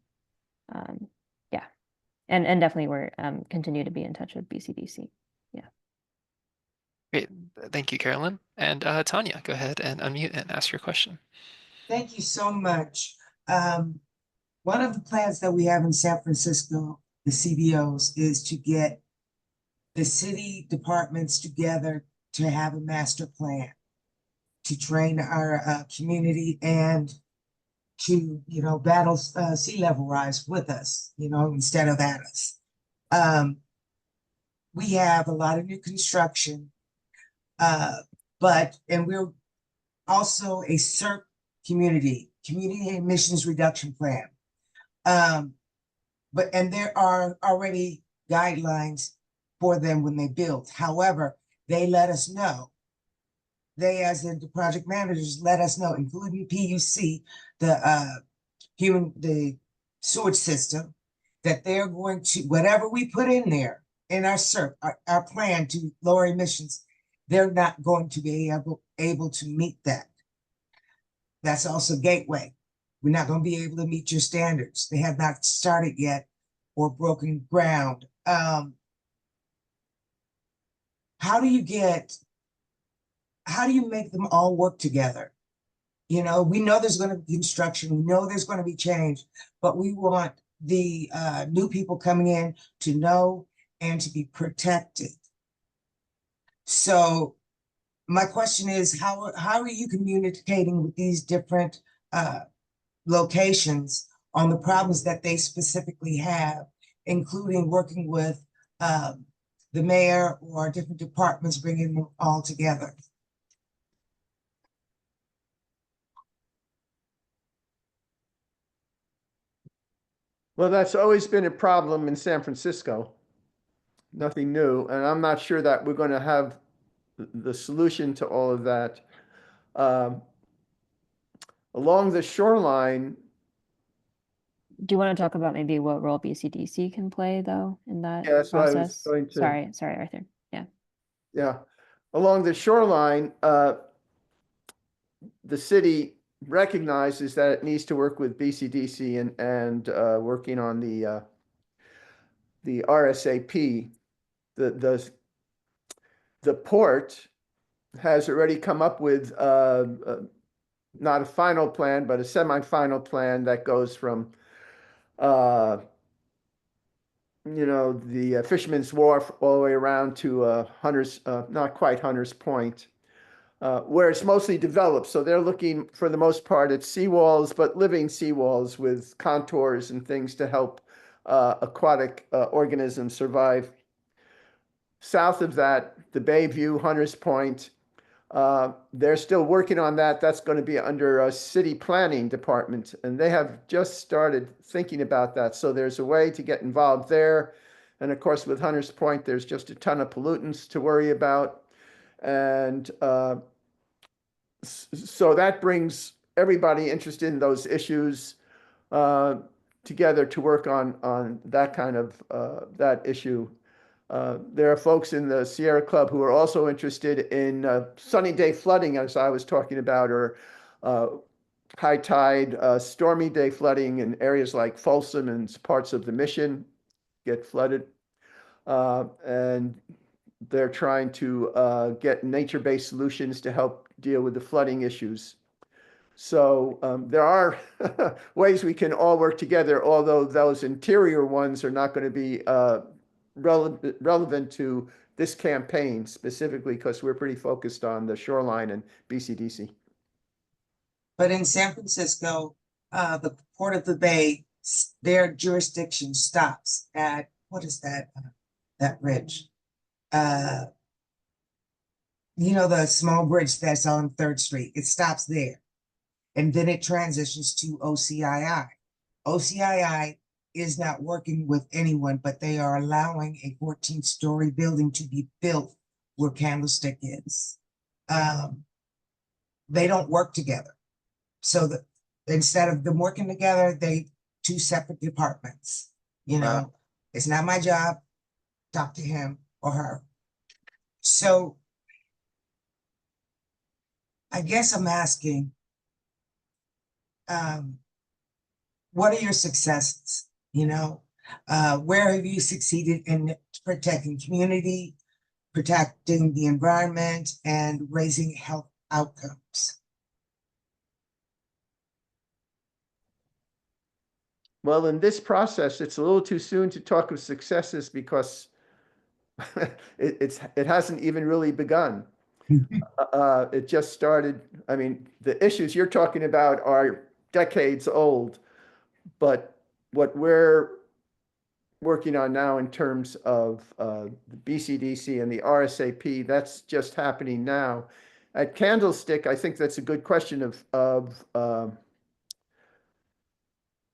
and definitely we're continue to be in touch with BCDC. Yeah. Great. Thank you, Carolyn. And Tanya, go ahead and unmute and ask your question. Thank you so much. One of the plans that we have in San Francisco, the CBOs, is to get the city departments together to have a master plan to train our community and to, battle sea level rise with us, instead of at us. We have a lot of new construction, and we're also a CERP community emissions reduction plan. And there are already guidelines for them when they build. However, they let us know. They, as the project managers, let us know, including PUC, the sewage system, that they're going to, whatever we put in there in our CERP, our plan to lower emissions, they're not going to be able to meet that. That's also Gateway. We're not going to be able to meet your standards. They have not started yet or broken ground. How do you make them all work together? You know, we know there's going to be construction, we know there's going to be change, but we want the new people coming in to know and to be protected. So my question is, how are you communicating with these different locations on the problems that they specifically have, including working with the mayor or different departments, bringing them all together? Well, that's always been a problem in San Francisco. Nothing new, and I'm not sure that we're going to have the solution to all of that. Along the shoreline, Do you want to talk about maybe what role BCDC can play though in that yeah, that's what I was process? going to. Sorry, Arthur. Yeah. Yeah, along the shoreline, the city recognizes that it needs to work with BCDC and working on the RSAP. The port has already come up with not a final plan, but a semi-final plan that goes from the Fisherman's Wharf all the way around to Hunter's, not quite Hunter's Point, where it's mostly developed. So they're looking for the most part at seawalls, but living seawalls with contours and things to help aquatic organisms survive. South of that, the Bayview, Hunters Point, they're still working on that. That's going to be under a city planning department, and they have just started thinking about that. So there's a way to get involved there. And of course, with Hunters Point, there's just a ton of pollutants to worry about. And so that brings everybody interested in those issues together to work on that kind of that issue. There are folks in the Sierra Club who are also interested in sunny day flooding, as I was talking about, or high tide, stormy day flooding in areas like Folsom and parts of the Mission get flooded. And they're trying to get nature-based solutions to help deal with the flooding issues. So there are ways we can all work together, although those interior ones are not going to be relevant to this campaign specifically, because we're pretty focused on the shoreline and BCDC. But in San Francisco, the Port of the Bay, their jurisdiction stops at, what is that? That bridge. The small bridge that's on 3rd Street. It stops there. And then it transitions to OCII. OCII is not working with anyone, but they are allowing a 14-story building to be built where Candlestick is. They don't work together. So instead of them working together, they two separate departments. Wow. It's not my job. Talk to him or her. So I guess I'm asking, what are your successes? Where have you succeeded in protecting community, protecting the environment, and raising health outcomes? Well, in this process, it's a little too soon to talk of successes because it hasn't even really begun. It just started. I mean, the issues you're talking about are decades old, but what we're working on now in terms of the BCDC and the RSAP, that's just happening now. At Candlestick, I think that's a good question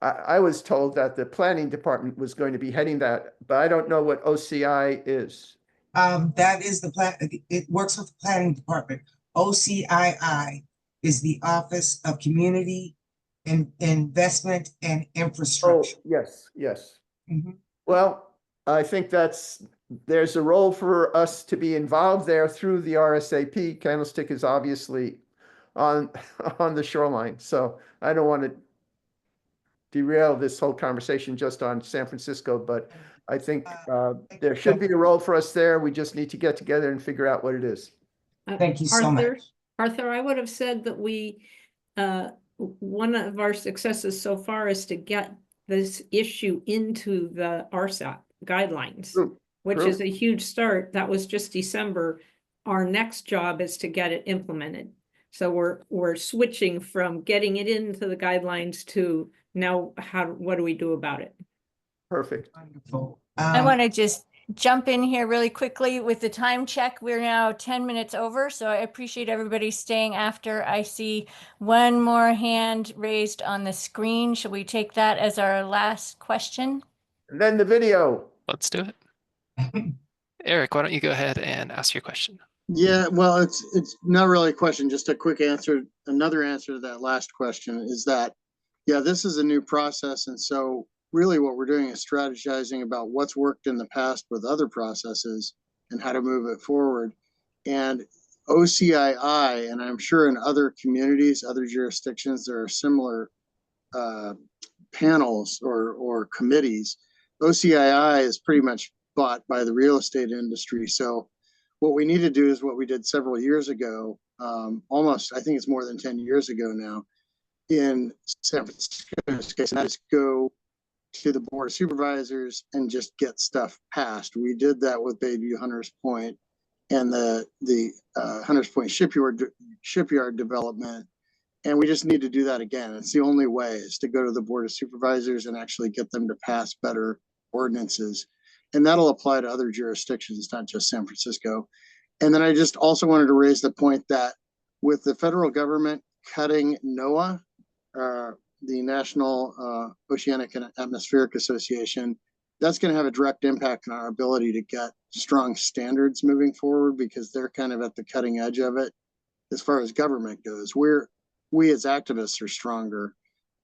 I was told that the planning department was going to be heading that, but I don't know what OCI is. That is the plan. It works with the planning department. OCII is the Office of Community Investment and Oh, Infrastructure. yes. Mhm. Well, I think there's a role for us to be involved there through the RSAP. Candlestick is obviously on, on the shoreline. So I don't want to derail this whole conversation just on San Francisco, but I think there should be a role for us there. We just need to get together and figure out what it is. Thank you so Arthur, much. Arthur, I would have said that one of our successes so far is to get this issue into the RSAP guidelines, True, which true. is a huge start. That was just December. Our next job is to get it implemented. So we're switching from getting it into the guidelines to now what do we do about it? Perfect. Wonderful. I want to just jump in here really quickly with the time check. We're now 10 minutes over, so I appreciate everybody staying after. I see one more hand raised on the screen. Should we take that as our last question? And then the video. Let's do it. Eric, why don't you go ahead and ask your question? Yeah, well, it's not really a question, just a quick answer. Another answer to that last question is that, yeah, this is a new process. And so really what we're doing is strategizing about what's worked in the past with other processes and how to move it forward. And OCII, and I'm sure in other communities, other jurisdictions, there are similar panels or committees. OCII is pretty much bought by the real estate industry. So what we need to do is what we did several years ago, almost, I think it's more than 10 years ago now, in San Francisco, in this case, and that is go to the Board of Supervisors and just get stuff passed. We did that with Bayview Hunters Point and the Hunters Point shipyard development. And we just need to do that again. It's the only way is to go to the Board of Supervisors and actually get them to pass better ordinances. And that'll apply to other jurisdictions, not just San Francisco. And then I just also wanted to raise the point that with the federal government cutting NOAA, the National Oceanic and Atmospheric Association, that's going to have a direct impact on our ability to get strong standards moving forward because they're kind of at the cutting edge of it as far as government goes. We as activists are stronger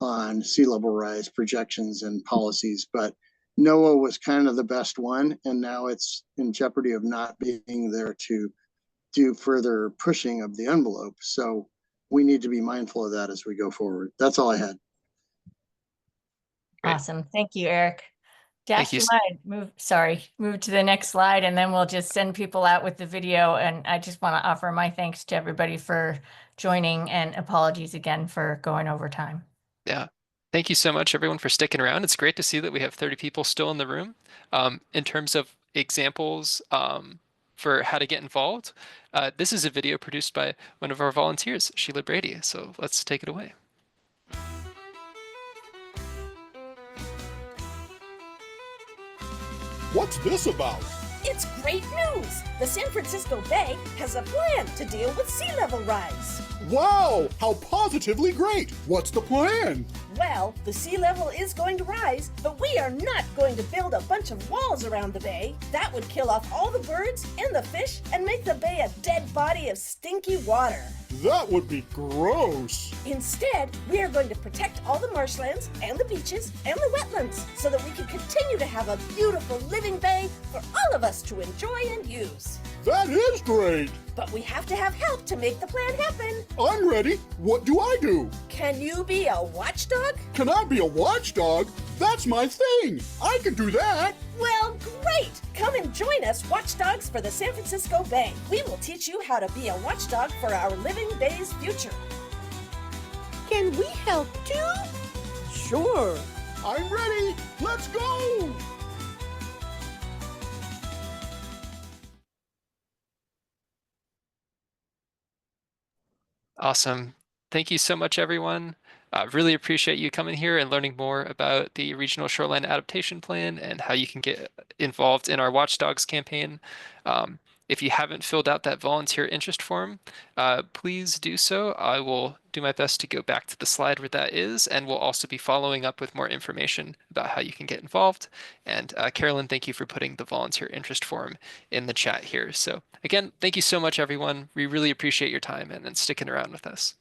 on sea level rise projections and policies, but NOAA was kind of the best one, and now it's in jeopardy of not being there to do further pushing of the envelope. So we need to be mindful of that as we go forward. That's all I had. Great. Awesome. Thank you, Eric. Thank Dash, you. you mind move to the next slide, and then we'll just send people out with the video. And I just want to offer my thanks to everybody for joining and apologies again for going over time. Yeah. Thank you so much, everyone, for sticking around. It's great to see that we have 30 people still in the room. In terms of examples for how to get involved, this is a video produced by one of our volunteers, Sheila Brady. So let's take it away. What's this about? It's great news! The San Francisco Bay has a plan to deal with sea level rise. Wow, how positively great! What's the plan? Well, the sea level is going to rise, but we are not going to build a bunch of walls around the bay. That would kill off all the birds and the fish and make the bay a dead body of stinky water. That would be gross. Instead, we are going to protect all the marshlands and the beaches and the wetlands so that we can continue to have a beautiful living bay for all of us to enjoy and use. That is great. But we have to have help to make the plan happen. I'm ready. What do I do? Can you be a watchdog? Can I be a watchdog? That's my thing. I can do that. Well, great! Come and join us, Watchdogs for the San Francisco Bay. We will teach you how to be a watchdog for our living bay's future. Can we help too? Sure. I'm ready. Let's go. Awesome. Thank you so much, everyone. Really appreciate you coming here and learning more about the Regional Shoreline Adaptation Plan and how you can get involved in our Watchdogs campaign. If you haven't filled out that volunteer interest form, please do so. I will do my best to go back to the slide where that is, and we'll also be following up with more information about how you can get involved. And Carolyn, thank you for putting the volunteer interest form in the chat here. So again, thank you so much, everyone. We really appreciate your time and sticking around with us.